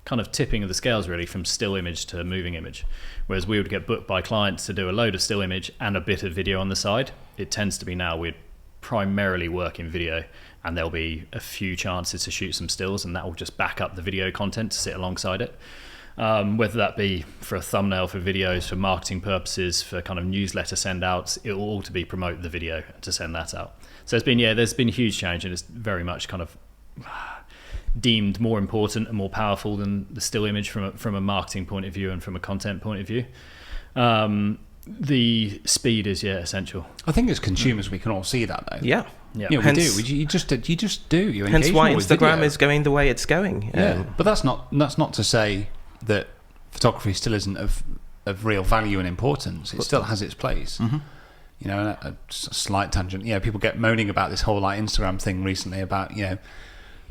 kind of tipping of the scales really, from still image to moving image. Whereas we would get booked by clients to do a load of still image and a bit of video on the side. It tends to be now we'd primarily work in video, and there'll be a few chances to shoot some stills, and that will just back up the video content to sit alongside it. Whether that be for a thumbnail for videos, for marketing purposes, for kind of newsletter send outs, it will all to be promote the video to send that out. So there's been a huge change, and it's very much kind of deemed more important and more powerful than the still image from a marketing point of view and from a content point of view. the speed is essential. I think as consumers we can all see that though. Yeah. You know, we do. You just do. You hence engage why more with Instagram video. is going the way it's going. Yeah, but that's not to say that photography still isn't of real value and importance. It still has its place. Mm-hmm. You know, a slight tangent. You know, people get moaning about this whole like Instagram thing recently about, you know,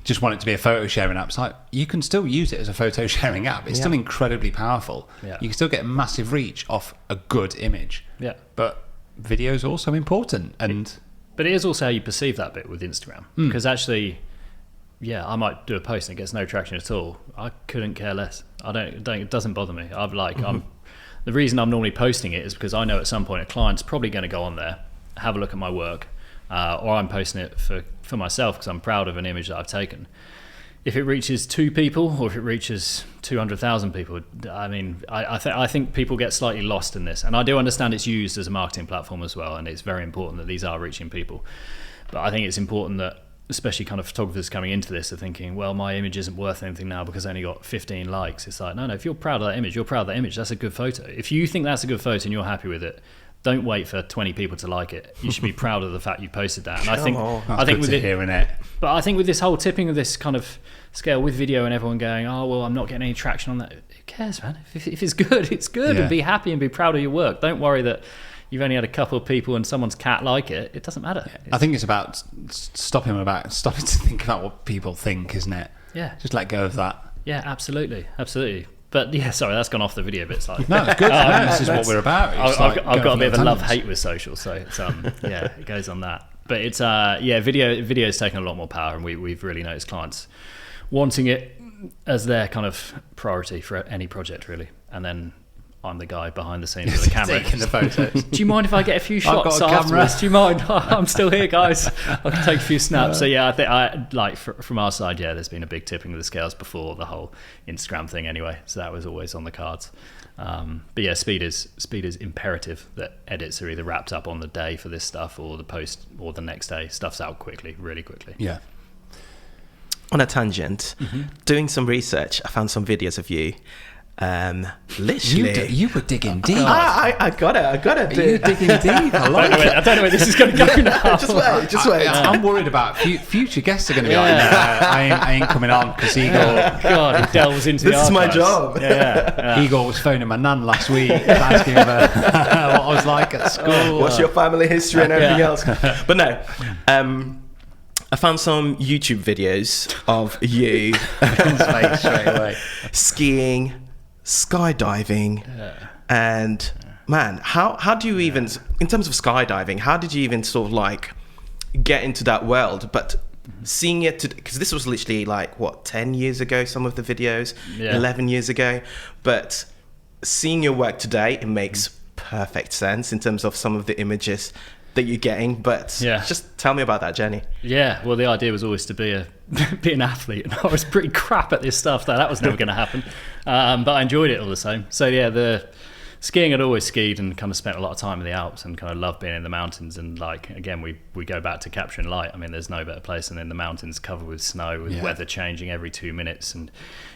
just want it to be a photo sharing app. It's like, you can still use it as a photo sharing app. It's still incredibly powerful. Yeah. You can still get massive reach off a good image. Yeah. But video is also important, but it is also how you perceive that bit with Instagram. Because actually, I might do a post and it gets no traction at all. I couldn't care less. It doesn't bother me. The reason I'm normally posting it is because I know at some point a client's probably going to go on there, have a look at my work, or I'm posting it for myself because I'm proud of an image that I've taken. If it reaches 2 people or if it reaches 200,000 people, I mean, I think people get slightly lost in this. And I do understand it's used as a marketing platform as well, and it's very important that these are reaching people. But I think it's important that, especially kind of photographers coming into this, are thinking, well, my image isn't worth anything now because I only got 15 likes. It's like, no, if you're proud of that image, you're proud of that image. That's a good photo. If you think that's a good photo and you're happy with it, don't wait for 20 people to like it. You should be proud of the fact you posted that. And I think with it, but I think with this whole tipping of this kind of scale with video and everyone going, oh, well, I'm not getting any traction on that. Who cares, man? If it's good, it's good. And be happy and be proud of your work. Don't worry that you've only had a couple of people and someone's cat like it. It doesn't matter. I think it's about stopping to think about what people think, isn't it? Yeah. Just let go of that. Yeah, absolutely. But sorry, that's gone off the video bit slightly. No, it's good. This is what we're about. I've got a bit of a love-hate with social, so it's it goes on that. But it's video's taken a lot more power, and we've really noticed clients wanting it as their kind of priority for any project, really. And then I'm the guy behind the scenes with the camera taking the photos. Do you mind if I get a few shots got a afterwards? Do you mind? I'm still here, guys. I can take a few snaps. So I think from our side, there's been a big tipping of the scales before the whole Instagram thing, anyway. So that was always on the cards. But speed is imperative. That edits are either wrapped up on the day for this stuff, or the post, or the next day. Stuff's out really quickly. Yeah. On a tangent, doing some research, I found some videos of you. Literally, you were digging deep. I gotta do. You're digging deep. I don't know where this is going to go now. just wait. I'm worried about future guests are going to be like, I ain't coming on because Igor. God, he delves into this the is my archives. job. Igor was phoning my nan last week, asking her what I was like at school. What's your family history and everything else? But no, I found some YouTube videos of you straight away. Skiing, skydiving, and man, how do you even, in terms of skydiving, how did you even sort of like get into that world? But seeing it, because this was literally like 10 years ago, some of the videos, 11 years ago, but seeing your work today, it makes perfect sense in terms of some of the images that you're getting. But just tell me about that journey. Yeah, well, the idea was always to be an athlete, and I was pretty crap at this stuff. That was never going to happen, but I enjoyed it all the same. So the skiing, I'd always skied and kind of spent a lot of time in the Alps and kind of loved being in the mountains. And like, again, we go back to capturing light. I mean, there's no better place than in the mountains covered with snow, with weather changing every 2 minutes. And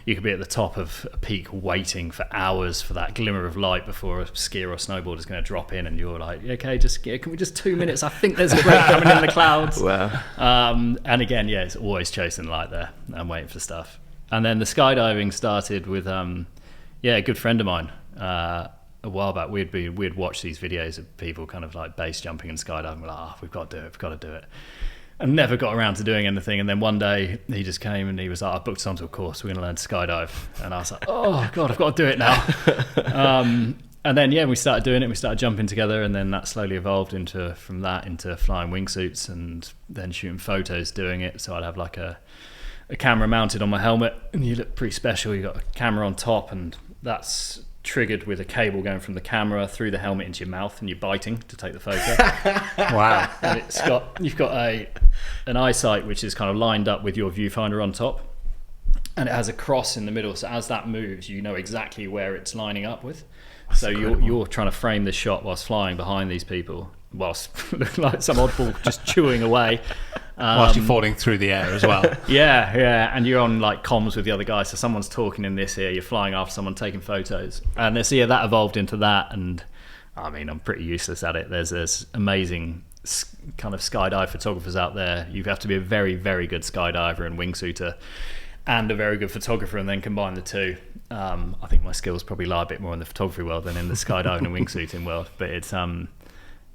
you could be at the top of a peak waiting for hours for that glimmer of light before a skier or snowboarder is going to drop in. And you're like, okay, can we just 2 minutes? I think there's a break coming in the clouds. Wow. And again, it's always chasing light there and waiting for stuff. And then the skydiving started with, a good friend of mine. A while back, we'd watch these videos of people kind of like base jumping and skydiving. We're like, we've got to do it. And never got around to doing anything. And then one day he just came and he was like, I booked us onto a course. We're going to learn to skydive. And I was like, oh God, I've got to do it now. And then, we started doing it. We started jumping together. And then that slowly evolved into flying wingsuits and then shooting photos doing it. So I'd have like a camera mounted on my helmet and you look pretty special. You got a camera on top and that's triggered with a cable going from the camera through the helmet into your mouth, and you're biting to take the photo. Wow. And you've got an eyesight which is kind of lined up with your viewfinder on top, and it has a cross in the middle, so as that moves you know exactly where it's lining up with. That's so you're trying to frame this shot whilst flying behind these people, whilst looking like some oddball just chewing away. Whilst you're falling through the air as well. And you're on like comms with the other guy, so someone's talking in this ear, you're flying after someone taking photos. And that evolved into that, and I mean, I'm pretty useless at it. There's amazing kind of skydive photographers out there. You have to be a very, very good skydiver and wingsuiter and a very good photographer, and then combine the two. I think my skills probably lie a bit more in the photography world than in the skydiving and wingsuiting world. But it's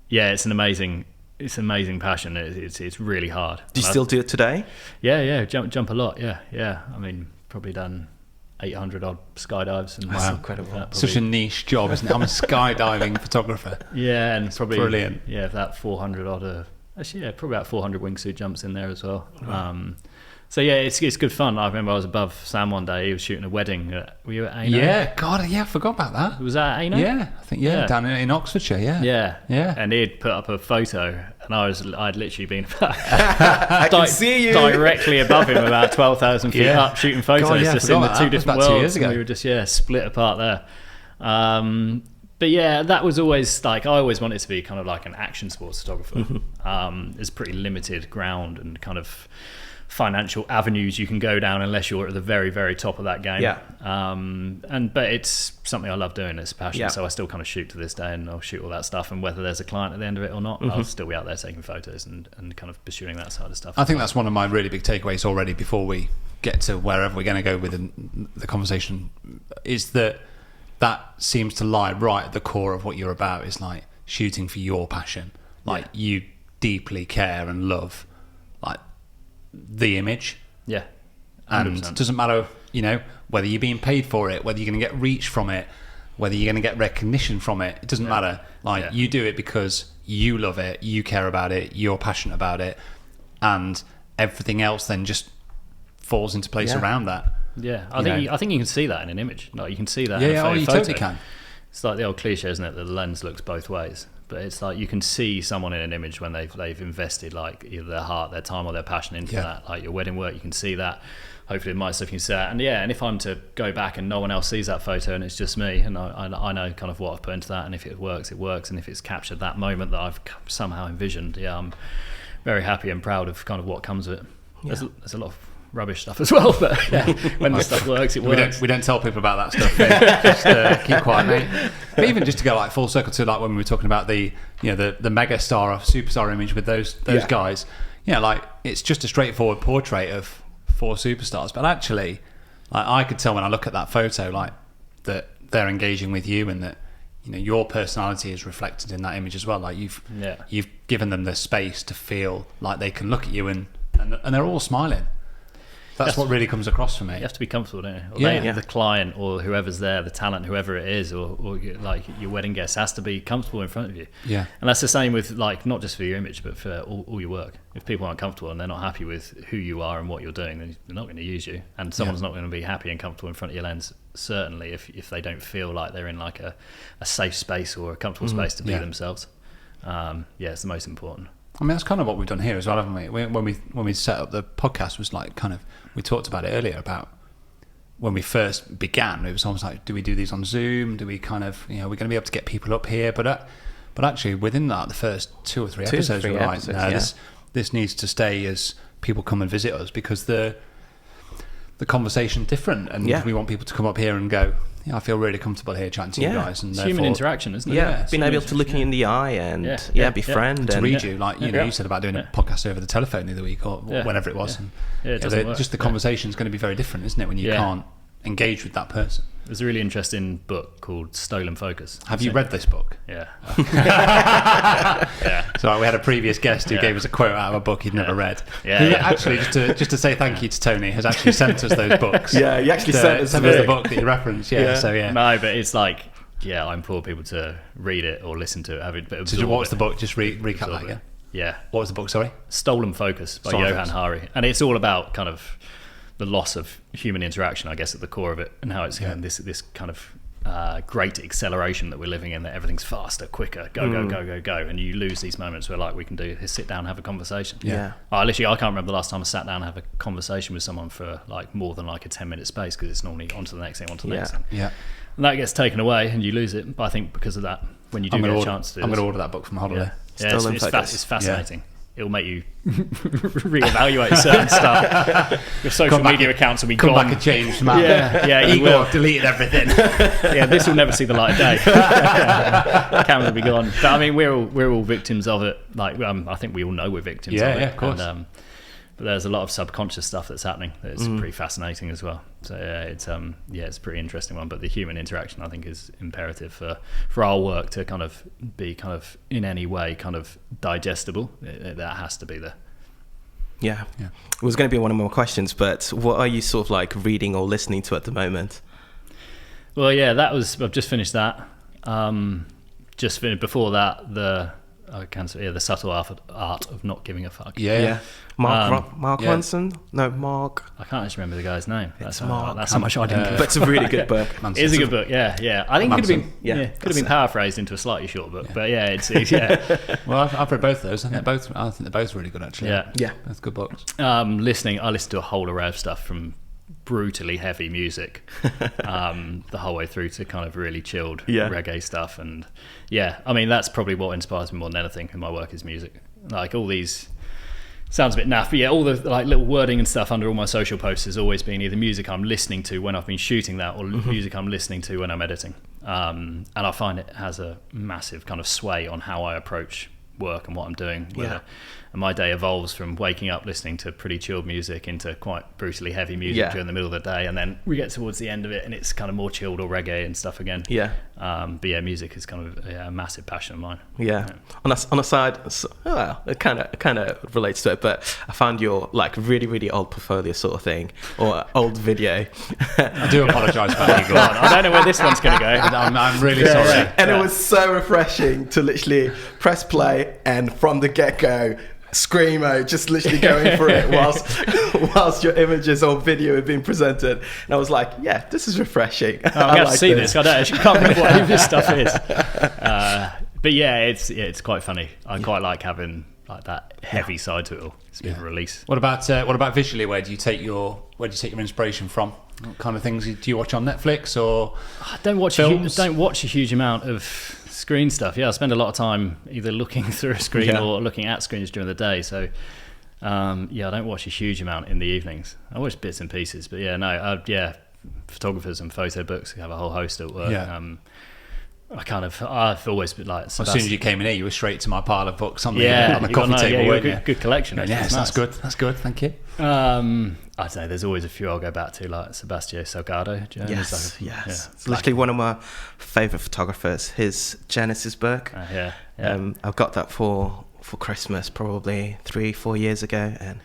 it's an amazing passion. It's really hard. Do you still do it today? Yeah, jump a lot. Yeah. I mean, probably done 800 odd skydives. And that's incredible. Such a niche job, isn't it? I'm a skydiving photographer. Yeah, and probably brilliant. Yeah, that 400 odd. Actually, yeah, probably about 400 wingsuit jumps in there as well. Right. So yeah, it's good fun. I remember I was above Sam one day. He was shooting a wedding. Were you at Ano? Yeah, God, yeah, I forgot about that. Was that at Ano? Yeah, I think down in Oxfordshire. Yeah. And he'd put up a photo, and I'd literally been I can see you directly above him, about 12,000 feet up, shooting photos. God, just in the two different worlds. 2 years ago. And we were just split apart there. But yeah, that was always like, I always wanted to be kind of like an action sports photographer. There's pretty limited ground and kind of financial avenues you can go down unless you're at the very, very top of that game. But it's something I love doing. It's a passion. So I still kind of shoot to this day, and I'll shoot all that stuff, and whether there's a client at the end of it or not, I'll still be out there taking photos and kind of pursuing that side of stuff. I think that's one of my really big takeaways already before we get to wherever we're going to go with the conversation, is that seems to lie right at the core of what you're about, is like shooting for your passion. Like you deeply care and love like the image. Yeah. 100%. And it doesn't matter, whether you're being paid for it, whether you're going to get reach from it, whether you're going to get recognition from it. It doesn't matter. Like you do it because you love it, you care about it, you're passionate about it, and everything else then just falls into place around that. Yeah, I think you can see that in an image. Like you can see that. In a you photo. Totally can. It's like the old cliche, isn't it? That the lens looks both ways. But it's like you can see someone in an image when they've invested like either their heart, their time, or their passion into that. Like your wedding work, you can see that. Hopefully, my stuff you can see that. And if I'm to go back and no one else sees that photo and it's just me, and I know kind of what I've put into that, and if it works, it works, and if it's captured that moment that I've somehow envisioned, I'm very happy and proud of kind of what comes of it. Yeah. There's a lot of rubbish stuff as well, but when the stuff works, it works. We don't tell people about that stuff. Just keep quiet, mate. But even just to go like full circle to like when we were talking about the mega star or superstar image with those guys, like it's just a straightforward portrait of 4 superstars, but actually, like I could tell when I look at that photo, like that they're engaging with you, and that your personality is reflected in that image as well. Like you've given them the space to feel like they can look at you and they're all smiling. That's what really comes across for me. You have to be comfortable, don't you? Or the client or whoever's there, the talent, whoever it is, or like your wedding guest has to be comfortable in front of you. Yeah. And that's the same with like not just for your image, but for all your work. If people aren't comfortable and they're not happy with who you are and what you're doing, then they're not going to use you. And someone's not going to be happy and comfortable in front of your lens, certainly if they don't feel like they're in like a safe space or a comfortable space to be themselves. It's the most important. I mean, that's kind of what we've done here as well, haven't we? When we set up the podcast, was like kind of, we talked about it earlier about when we first began. It was almost like, do we do these on Zoom? Do we kind of, we're going to be able to get people up here? But actually, within that, the first 2 or 3 episodes, we're like, this needs to stay as people come and visit us, because the conversation's different, and we want people to come up here and go, I feel really comfortable here chatting to you guys. And it's human interaction, isn't it? Yeah, being able to look you in the eye and befriend. To read you, like, you said about doing a podcast over the telephone the other week or whenever it was. Yeah. And just the conversation's going to be very different, isn't it, when you can't engage with that person. There's a really interesting book called Stolen Focus. Have you read this book? Yeah. So we had a previous guest who gave us a quote out of a book he'd never read. Actually, just to say thank you to Tony, has actually sent us those books. Yeah, he actually sent us the book that you referenced. No, but it's like, I implore people to read it or listen to it. Have it. So what was the book? Just recap that again. Yeah. What was the book? Sorry. Stolen Focus by Johan Hari, and it's all about kind of the loss of human interaction, I guess, at the core of it, and how it's this kind of great acceleration that we're living in, that everything's faster, quicker, go, and you lose these moments where like we can sit down and have a conversation. I can't remember the last time I sat down and have a conversation with someone for like more than like a 10-minute space, because it's normally on to the next thing, and that gets taken away and you lose it. But I think because of that, when you do get a chance to do I'm going to order that book from Holiday. It's fascinating. it'll make you reevaluate certain stuff. Your social media accounts will be come gone. back a changed man. Yeah, you Igor will. deleted everything. Yeah, this will never see the light of day. Cameras will be gone. But I mean, we're all victims of it. Like, I think we all know we're victims of it. Yeah, of course. And, but there's a lot of subconscious stuff that's happening that's pretty fascinating as well. So it's a pretty interesting one. But the human interaction, I think, is imperative for our work to kind of be kind of in any way kind of digestible. That has to be there. Yeah. It was going to be one of my questions, but what are you sort of like reading or listening to at the moment? Well, yeah, I've just finished that. Before that, the subtle art of not giving a fuck. Yeah. Mark Ronson? No, Mark. I can't actually remember the guy's name. That's Mark. That's how much I didn't. But it's a really good book. It is a good book. Yeah. I think it could have been paraphrased into a slightly short book, but yeah, it's Well, I've read both of those. I think they're both really good actually. Yeah. Both good books. I listen to a whole array of stuff from brutally heavy music the whole way through to kind of really chilled reggae stuff. And I mean, that's probably what inspires me more than anything in my work is music. Like all these, sounds a bit naff, but all the like little wording and stuff under all my social posts has always been either music I'm listening to when I've been shooting that or music I'm listening to when I'm editing. And I find it has a massive kind of sway on how I approach work and what I'm doing. And my day evolves from waking up listening to pretty chilled music into quite brutally heavy music during the middle of the day, and then we get towards the end of it and it's kind of more chilled or reggae and stuff again. But music is kind of a massive passion of mine. On a side, it kind of relates to it, but I found your like really really old portfolio sort of thing or old video. I do apologise for that. I don't know where this one's going to go. I'm really sorry. And it was so refreshing to literally press play and from the get-go screamo, just literally going for it whilst your images or video had been presented, and I was like, yeah, this is refreshing. I have to see this. I can't remember what any of this stuff is, but it's quite funny. I quite like having like that heavy side to it all. It's a bit of a release. What about visually? Where do you take your inspiration from? What kind of things do you watch on Netflix or I don't watch a huge amount of screen stuff. I spend a lot of time either looking through a screen or looking at screens during the day. So I don't watch a huge amount in the evenings. I watch bits and pieces, but photographers and photo books have a whole host at work. I've always been like, as soon as you came in here, you were straight to my pile of books on the coffee table. You've got a good collection. Yes, that's good. That's good. Thank you. I don't know. There's always a few I'll go back to, like Sebastião Salgado. Yes. It's literally one of my favourite photographers. His Genesis book. I've got that for Christmas probably 3-4 years ago, and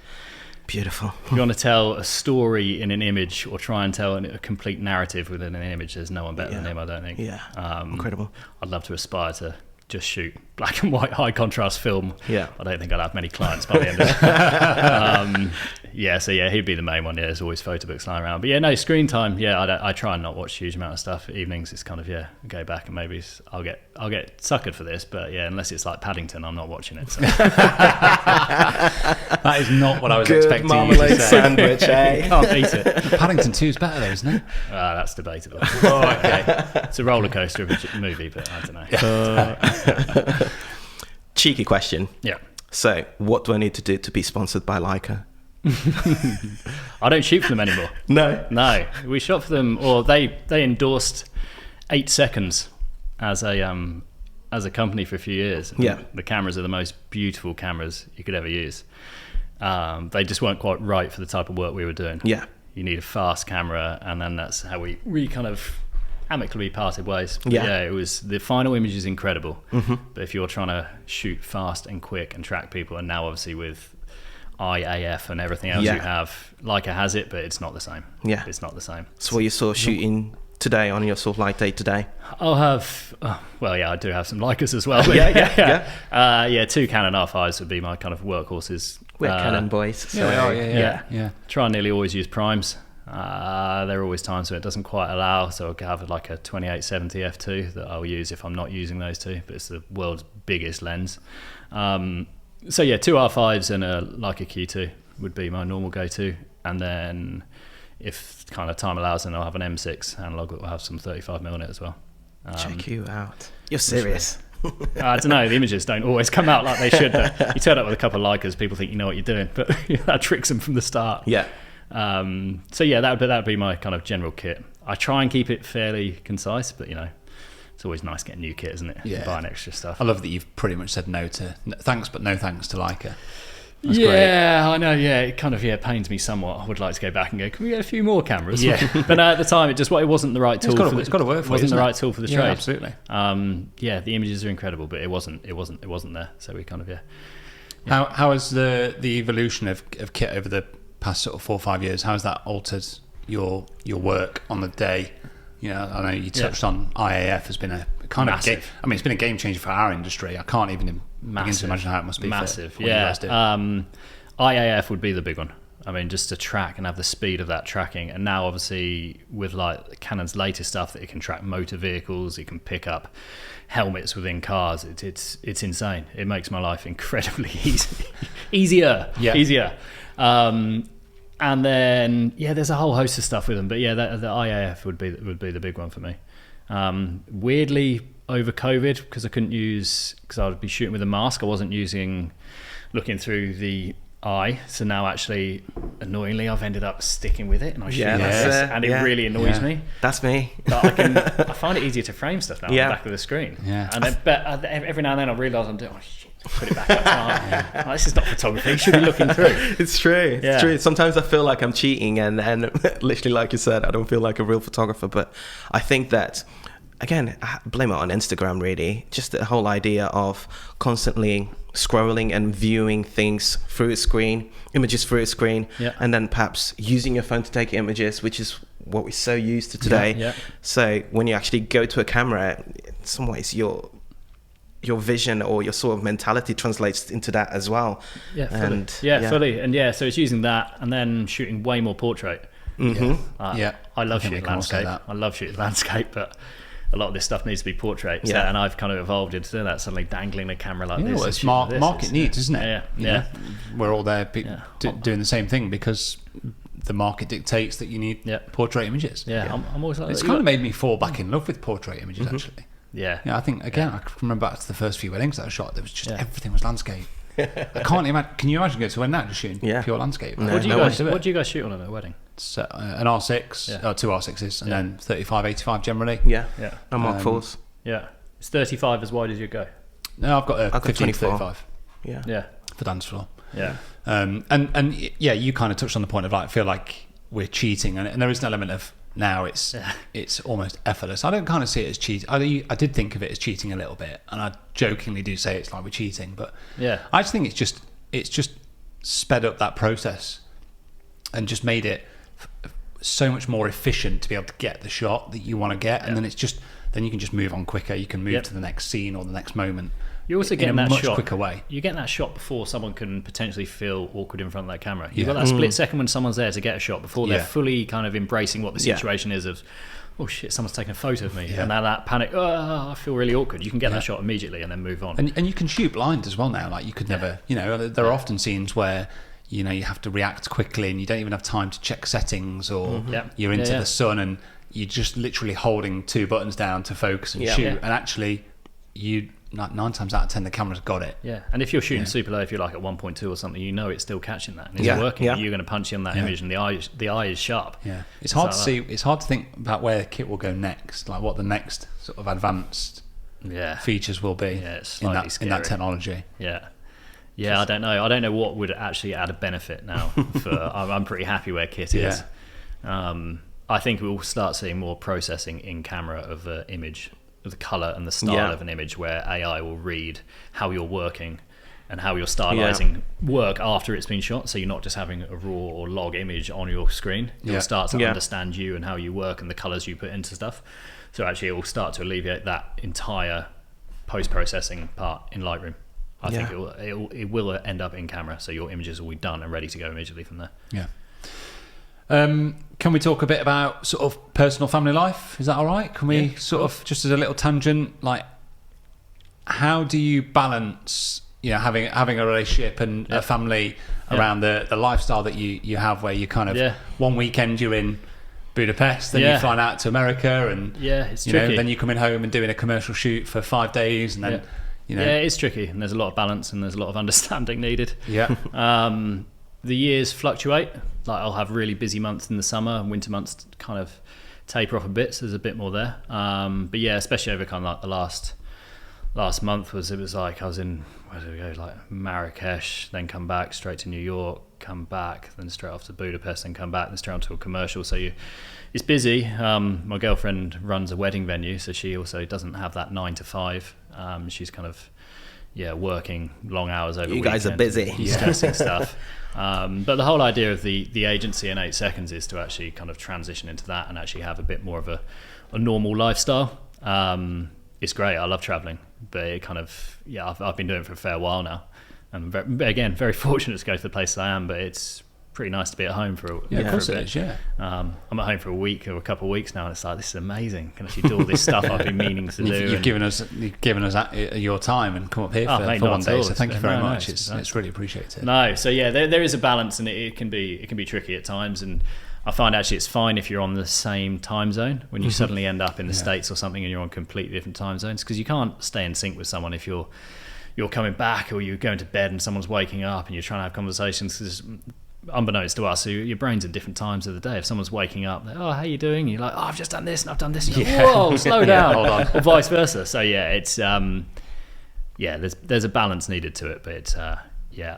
beautiful. If you want to tell a story in an image or try and tell a complete narrative within an image, there's no one better than him, I don't think. Incredible. I'd love to aspire to just shoot black and white high contrast film. I don't think I'd have many clients by the end of it. He'd be the main one. There's always photo books lying around, but screen time. I try and not watch a huge amount of stuff. Evenings it's kind of go back and maybe I'll get suckered for this, but unless it's like Paddington, I'm not watching it. So. That is not what I was expecting you to say. Sandwich, eh? Can't beat it. Paddington 2 is better though, isn't it? That's debatable. Okay. It's a roller coaster of a movie, but I don't know. Cheeky question. So what do I need to do to be sponsored by Leica? I don't shoot for them anymore. No, we shot for them, or they endorsed 8 seconds as a company for a few years. The cameras are the most beautiful cameras you could ever use. They just weren't quite right for the type of work we were doing. You need a fast camera, and then that's how we kind of amicably parted ways. It was, the final image is incredible, but if you're trying to shoot fast and quick and track people, and now obviously with IAF and everything else you have, Leica has it, but it's not the same. It's not the same. So what you're sort of shooting today on your sort of like day to day? I'll have I do have some Leicas as well. 2 Canon R5s would be my kind of workhorses. We're Canon boys. So try and nearly always use primes. There are always times where it doesn't quite allow, so I'll have like a 2870 f2 that I'll use if I'm not using those two, but it's the world's biggest lens. 2 R5s and a Leica Q2 would be my normal go-to, and then if kind of time allows, then I'll have an M6 analog that will have some 35mm in it as well. Check you out. You're serious. I don't know, the images don't always come out like they should. You turn up with a couple of Leicas, people think you know what you're doing, but that tricks them from the start. Yeah. So yeah, that would be my kind of general kit. I try and keep it fairly concise, but it's always nice getting new kit, isn't it? Yeah. Buying extra stuff. I love that you've pretty much said no to thanks, but no thanks to Leica. That's great. I know. Yeah, it kind of pains me somewhat. I would like to go back and go, can we get a few more cameras? Yeah. But at the time, it wasn't the right tool. It's got to work for you. Wasn't the right tool for the trade. Absolutely. The images are incredible, but it wasn't there. So we kind of How has the evolution of kit over the past sort of 4 or 5 years? How has that altered your work on the day? I know you touched on IAF has been a kind massive. of it's been a game changer for our industry. I can't even begin to imagine how it must be massive. For what you guys do. IAF would be the big one. I mean, just to track and have the speed of that tracking, and now obviously with like Canon's latest stuff that it can track motor vehicles, it can pick up helmets within cars. It's insane. It makes my life incredibly easier. And then there's a whole host of stuff with them, but the IAF would be the big one for me. Weirdly, over COVID, because I would be shooting with a mask, I wasn't looking through the eye. So now actually, annoyingly, I've ended up sticking with it, and I shoot like this, and it really annoys me. That's me. But I find it easier to frame stuff now on the back of the screen. Yeah. And then, but every now and then I realise I'm doing, shit, put it back up. This is not photography. You should be looking through. It's true. It's true. Sometimes I feel like I'm cheating, and literally, like you said, I don't feel like a real photographer. But I think that, again, I blame it on Instagram, really. Just the whole idea of constantly scrolling and viewing things through a screen, images through a screen, and then perhaps using your phone to take images, which is what we're so used to today. So when you actually go to a camera, in some ways your vision or your sort of mentality translates into that as well. Fully. And so it's using that and then shooting way more portrait. I love shooting landscape. I love shooting landscape, but a lot of this stuff needs to be portrait. And I've kind of evolved into that, suddenly dangling a camera like this. Well, it's market needs, isn't it? We're all there doing the same thing because the market dictates that you need portrait images. I'm always like it's kind of made me fall back in love with portrait images, actually. I think, again, I can remember back to the first few weddings that I shot, there was just everything was landscape. I can't imagine. Can you imagine going to a wedding now just shooting pure landscape? What do you guys shoot on at a wedding? So, an R6, 2 R6s, and then 35-85 generally. And Mark 4s. It's 35 as wide as you go. No, I've got a 15-35. For dance floor. And you kind of touched on the point of like, I feel like we're cheating, and there is an element of now it's almost effortless. I don't kind of see it as cheating. I did think of it as cheating a little bit, and I jokingly do say it's like we're cheating, but I just think it's just sped up that process and just made it so much more efficient to be able to get the shot that you want to get, and then then you can just move on quicker. You can move to the next scene or the next moment. You're also getting that much shot quicker way. You're getting that shot before someone can potentially feel awkward in front of that camera. You've got that split second when someone's there to get a shot before they're fully kind of embracing what the situation is of, oh shit, someone's taking a photo of me. And now that panic, I feel really awkward. You can get that shot immediately and then move on. And you can shoot blind as well now. Like you could never, there are often scenes where you have to react quickly and you don't even have time to check settings, or you're into the sun and you're just literally holding 2 buttons down to focus and shoot. And actually, 9 times out of 10 the camera's got it. And if you're shooting super low, if you're like at 1.2 or something, it's still catching that and it's working. You're going to punch in that image and the eye is sharp. It's hard to see. It's hard to think about where the kit will go next, like what the next sort of advanced features will be in that technology. I don't know what would actually add a benefit now. I'm pretty happy where kit is. I think we'll start seeing more processing in camera of the image, of the color and the style of an image, where AI will read how you're working and how you're stylizing work after it's been shot. So you're not just having a raw or log image on your screen. You'll start to understand you and how you work and the colors you put into stuff. So actually it will start to alleviate that entire post-processing part in Lightroom. I think it will end up in camera, so your images will be done and ready to go immediately from there. Can we talk a bit about sort of personal family life? Is that all right? Can we sort of, just as a little tangent, like how do you balance, having a relationship and a family around the lifestyle that you have, where you kind of one weekend you're in Budapest, then you fly out to America, and it's tricky. Then you're coming home and doing a commercial shoot for 5 days, and then it's tricky, and there's a lot of balance and there's a lot of understanding needed. The years fluctuate. Like, I'll have really busy months in the summer, and winter months kind of taper off a bit, so there's a bit more there. But yeah, especially over kind of like the last month it was like I was in, where did we go, like Marrakesh, then come back straight to New York, come back, then straight off to Budapest, then come back, then straight onto a commercial. So it's busy. My girlfriend runs a wedding venue, so she also doesn't have that 9 to 5. She's kind of working long hours over. You guys are busy, stressing stuff. But the whole idea of the agency in 8 seconds is to actually kind of transition into that and actually have a bit more of a normal lifestyle. It's great. I love traveling, but it kind of I've been doing it for a fair while now. I'm very fortunate to go to the places I am, but it's pretty nice to be at home for a bit. Of course it is, I'm at home for a week or a couple of weeks now, and it's like, this is amazing. Can actually do all this stuff I've been meaning to do. You've given us your time and come up here for 1 day, so thank you very much. It's really appreciated. No, so there is a balance, and it can be tricky at times, and I find actually it's fine if you're on the same time zone when you suddenly end up in the States or something and you're on completely different time zones, because you can't stay in sync with someone if you're coming back or you're going to bed and someone's waking up and you're trying to have conversations, because unbeknownst to us, your brain's at different times of the day. If someone's waking up, oh, how you doing? You're like, oh, I've just done this and I've done this. Like, whoa, slow down. Hold on. Or vice versa. So it's there's a balance needed to it, but I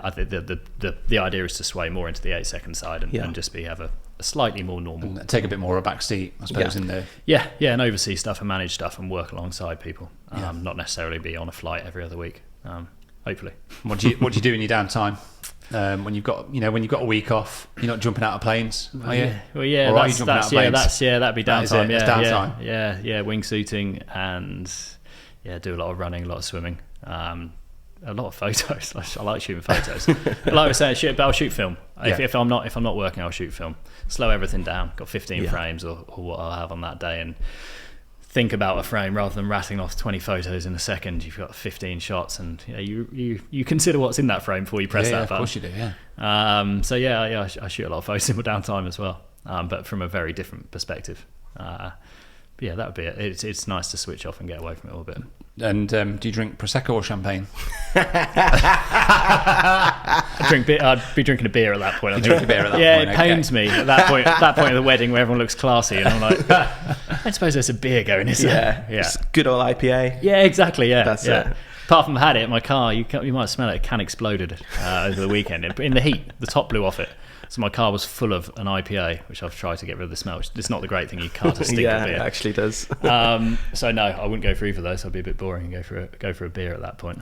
think the idea is to sway more into the 8 second side and just have a slightly more normal, and take a bit more of a back seat, I suppose, in there. And oversee stuff and manage stuff and work alongside people. Not necessarily be on a flight every other week. Hopefully. What do you do in your downtime? When you've got a week off, you're not jumping out of planes, are you? Well, yeah, or are you jumping out of planes? That'd be downtime. That's downtime. Yeah, wingsuiting, and do a lot of running, a lot of swimming, a lot of photos. I like shooting photos. Like I was saying, I'll shoot film. If I'm not working, I'll shoot film. Slow everything down. Got 15 frames or what I'll have on that day, and think about a frame rather than rattling off 20 photos in a second. You've got 15 shots, and you consider what's in that frame before you press that button. Of course you do. I shoot a lot of photos in my downtime as well, but from a very different perspective. That would be it. It's nice to switch off and get away from it a little bit. And do you drink Prosecco or champagne? I'd be drinking a beer at that point. You drink a beer at that point. Yeah, it pains me at that point. That point of the wedding where everyone looks classy, and I'm like, I suppose there's a beer going, isn't there? Yeah, it's good old IPA. Yeah, exactly. Yeah, that's it. Apart from had it in my car, you might smell it. A can exploded over the weekend in the heat. The top blew off it. So my car was full of an IPA, which I've tried to get rid of the smell. It's not the great thing. You can't just stick with beer. It actually does. So no, I wouldn't go for either of those. I'd be a bit boring and go for a beer at that point.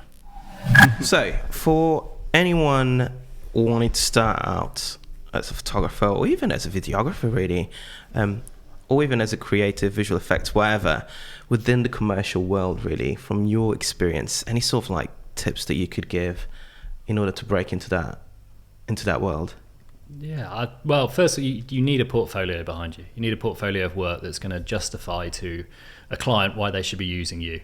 So for anyone wanting to start out as a photographer or even as a videographer, really, or even as a creative visual effects, whatever, within the commercial world, really, from your experience, any sort of like tips that you could give in order to break into that world? Yeah, well, firstly, you need a portfolio behind you. You need a portfolio of work that's going to justify to a client why they should be using you.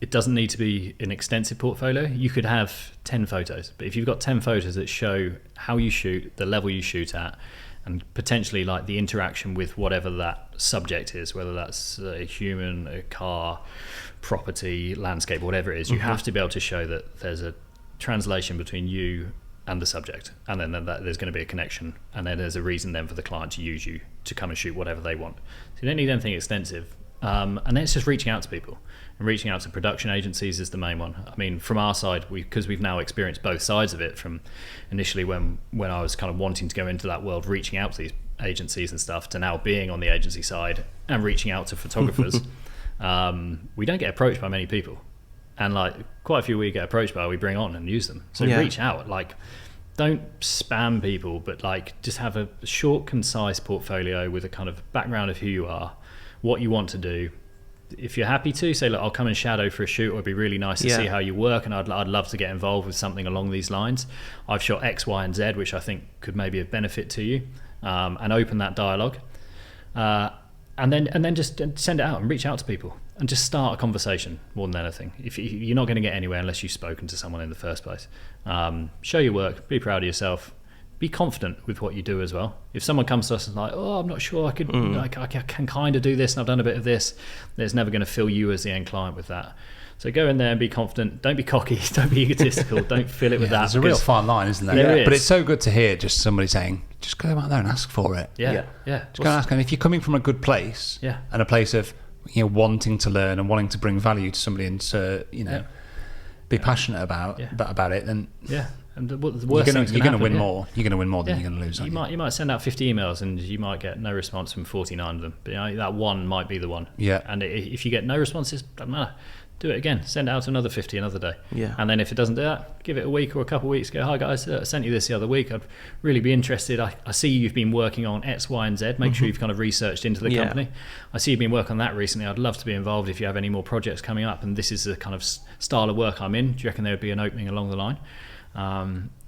It doesn't need to be an extensive portfolio. You could have 10 photos, but if you've got 10 photos that show how you shoot, the level you shoot at, and potentially like the interaction with whatever that subject is, whether that's a human, a car, property, landscape, whatever it is, you have to be able to show that there's a translation between you and the subject, and then there's going to be a connection, and then there's a reason then for the client to use you to come and shoot whatever they want. So you don't need anything extensive, and then it's just reaching out to people, and reaching out to production agencies is the main one. I mean, from our side, because we've now experienced both sides of it, from initially when I was kind of wanting to go into that world, reaching out to these agencies and stuff, to now being on the agency side and reaching out to photographers. We don't get approached by many people. And like quite a few we get approached by, we bring on and use them. So reach out, like don't spam people, but like just have a short, concise portfolio with a kind of background of who you are, what you want to do. If you're happy to, say, look, I'll come and shadow for a shoot, or it'd be really nice to see how you work, and I'd love to get involved with something along these lines. I've shot X, Y, and Z, which I think could maybe of benefit to you, and open that dialogue. And then just send it out and reach out to people and just start a conversation more than anything. If you're not going to get anywhere unless you've spoken to someone in the first place. Show your work, be proud of yourself, be confident with what you do as well. If someone comes to us and like, oh, I'm not sure I can kind of do this and I've done a bit of this, there's never going to fill you as the end client with that. So go in there and be confident. Don't be cocky. Don't be egotistical. Don't fill it with that. There's a real fine line, isn't there? There is. But it's so good to hear just somebody saying, just go out there and ask for it. Yeah. Just go and ask. And if you're coming from a good place, Yeah. and a place of wanting to learn and wanting to bring value to somebody and to be passionate about it, then and the worst you're going to win more. You're going to win more than you're going to lose. You might send out 50 emails and you might get no response from 49 of them. But that one might be the one. Yeah. And if you get no responses, doesn't matter. Do it again. Send out another 50 another day. Yeah. And then if it doesn't do that, give it a week or a couple of weeks. Go, hi guys, I sent you this the other week. I'd really be interested. I see you've been working on X, Y, and Z. Make sure you've kind of researched into the company. I see you've been working on that recently. I'd love to be involved if you have any more projects coming up. And this is the kind of style of work I'm in. Do you reckon there would be an opening along the line?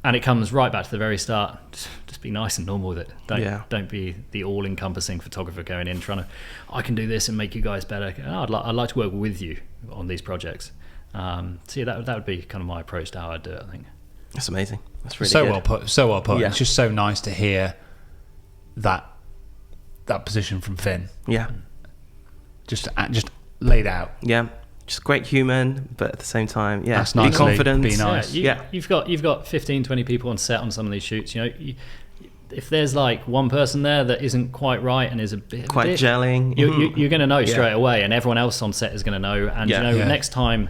And it comes right back to the very start. Just be nice and normal with it. Don't be the all-encompassing photographer going in trying to, I can do this and make you guys better. I'd like to work with you on these projects. So that would be kind of my approach to how I'd do it, I think. That's amazing. That's really so good. So well put. Yeah. It's just so nice to hear that position from Finn. Yeah. Just laid out. Yeah. Just great human, but at the same time, That's be nicely, confident. be nice. You've got 15, 20 people on set on some of these shoots. If there's like one person there that isn't quite right and is a bit gelling, you're going to know straight away, and everyone else on set is going to know. And next time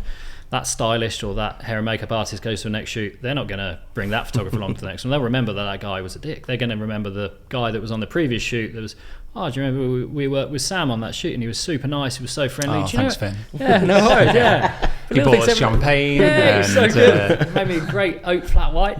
that stylist or that hair and makeup artist goes to the next shoot, they're not going to bring that photographer along to the next one. They'll remember that guy was a dick. They're going to remember the guy that was on the previous shoot that was, do you remember we worked with Sam on that shoot and he was super nice, he was so friendly. Oh, thanks, Finn. Yeah, no worries, yeah. He bought us champagne. Yeah, it was so good. Made me a great oak flat white.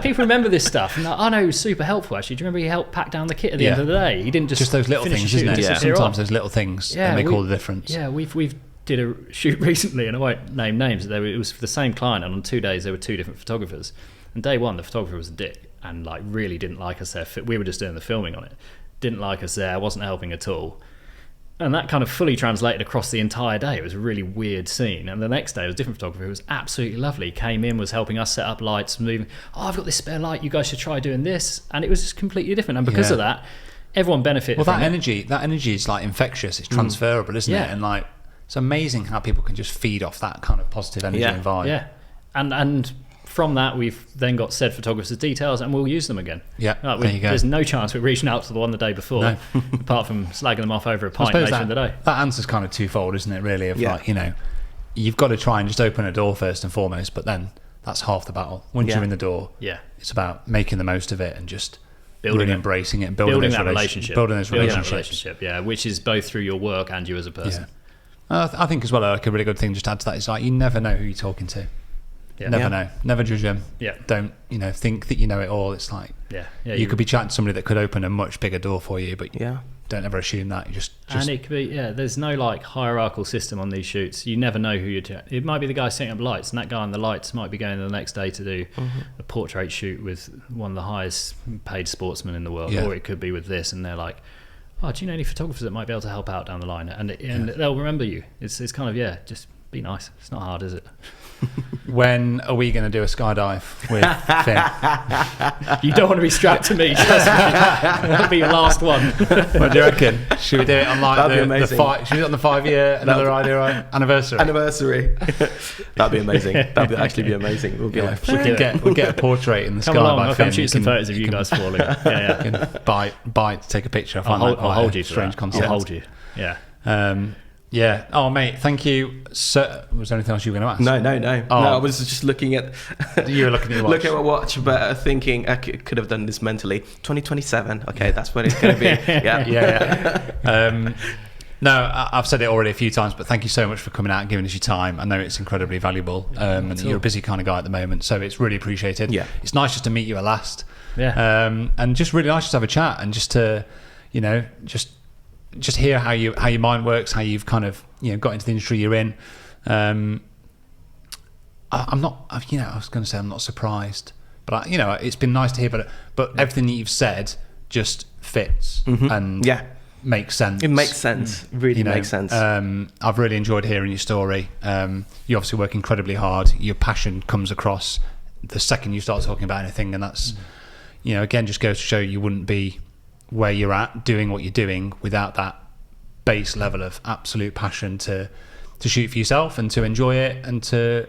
People remember this stuff. And I know he was super helpful, actually. Do you remember he helped pack down the kit at the end of the day? He didn't just those little things, isn't it? Sometimes those little things that make all the difference. Yeah, we've did a shoot recently, and I won't name names. It was for the same client, and on 2 days there were two different photographers. And day one, the photographer was a dick and like really didn't like us there. We were just doing the filming on it. Didn't like us there, wasn't helping at all. And that kind of fully translated across the entire day. It was a really weird scene. And the next day, it was a different photographer who was absolutely lovely. Came in, was helping us set up lights, moving. I've got this spare light. You guys should try doing this. And it was just completely different. And because of that, everyone benefited. Well, that energy is like infectious. It's transferable, isn't it? And like, it's amazing how people can just feed off that kind of positive energy and vibe. Yeah, and from that, we've then got said photographers' details, and we'll use them again. Yeah, there you go. There's no chance we're reaching out to the one the day before, apart from slagging them off over a pint later in the day. That answer's kind of twofold, isn't it, really? Of like, you've got to try and just open a door first and foremost, but then that's half the battle. Once you're in the door, it's about making the most of it and just really embracing it and building that relationship. Building those relationships. Which is both through your work and you as a person. I think as well, like a really good thing just to add to that is like you never know who you're talking to. Never know. Never judge them. Don't think that you know it all. It's like you could be chatting to somebody that could open a much bigger door for you, but don't ever assume that. You just and it could be there's no like hierarchical system on these shoots. You never know who you're chatting. It might be the guy setting up lights, and that guy on the lights might be going the next day to do a portrait shoot with one of the highest paid sportsmen in the world, or it could be with this, and they're like, oh, do you know any photographers that might be able to help out down the line? And they'll remember you. It's kind of just be nice. It's not hard, is it? When are we going to do a skydive with Finn? You don't want to be strapped to me, trust me. That'll be your last one. What do you reckon? Should we do it on like That'd be amazing. Should we do it on the 5-year anniversary? That'd be amazing. That'd actually be amazing. We'll be like, we'll get a portrait in the sky along, by I'll Finn. come shoot some photos of you guys falling. Bite to take a picture. I'll hold you for strange that. concept. I'll hold you. Yeah. Oh, mate, thank you. So, was there anything else you were going to ask? No. No, I was just looking at... You were looking at your watch. Look at my watch, but thinking I could have done this mentally. 2027. Okay, that's what it's going to be. Yeah. No, I've said it already a few times, but thank you so much for coming out and giving us your time. I know it's incredibly valuable, and you're a busy kind of guy at the moment, so it's really appreciated. Yeah. It's nice just to meet you at last. Yeah. And just really nice just to have a chat and just to, just hear how your mind works, how you've kind of got into the industry you're in. I'm not, I was going to say I'm not surprised, but it's been nice to hear. But everything that you've said just fits and makes sense. It makes sense. Really makes sense. I've really enjoyed hearing your story. You obviously work incredibly hard. Your passion comes across the second you start talking about anything, and that's again, just goes to show you wouldn't be where you're at doing what you're doing without that base level of absolute passion to shoot for yourself and to enjoy it and to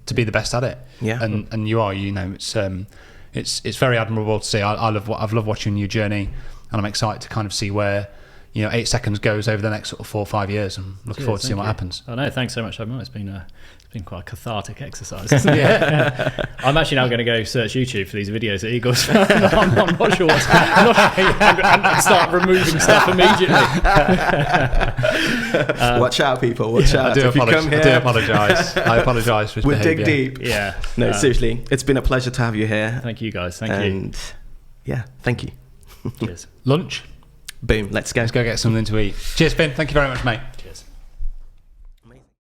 to be the best at it. And you are, it's very admirable to see. I've loved watching your journey, and I'm excited to kind of see where 8 seconds goes over the next sort of 4 or 5 years, and looking forward to seeing what happens. Oh no, thanks so much. It's been quite a cathartic exercise, isn't it? I'm actually now going to go search YouTube for these videos that Eagles. I'm not sure what's and start removing stuff immediately. Watch out, people! Watch out! I apologise. I apologise for his behaviour. Dig deep. Yeah. No, seriously, it's been a pleasure to have you here. Thank you, guys. Thank you. And yeah, thank you. Cheers. Lunch. Boom. Let's go. Let's go get something to eat. Cheers, Finn. Thank you very much, mate. Cheers.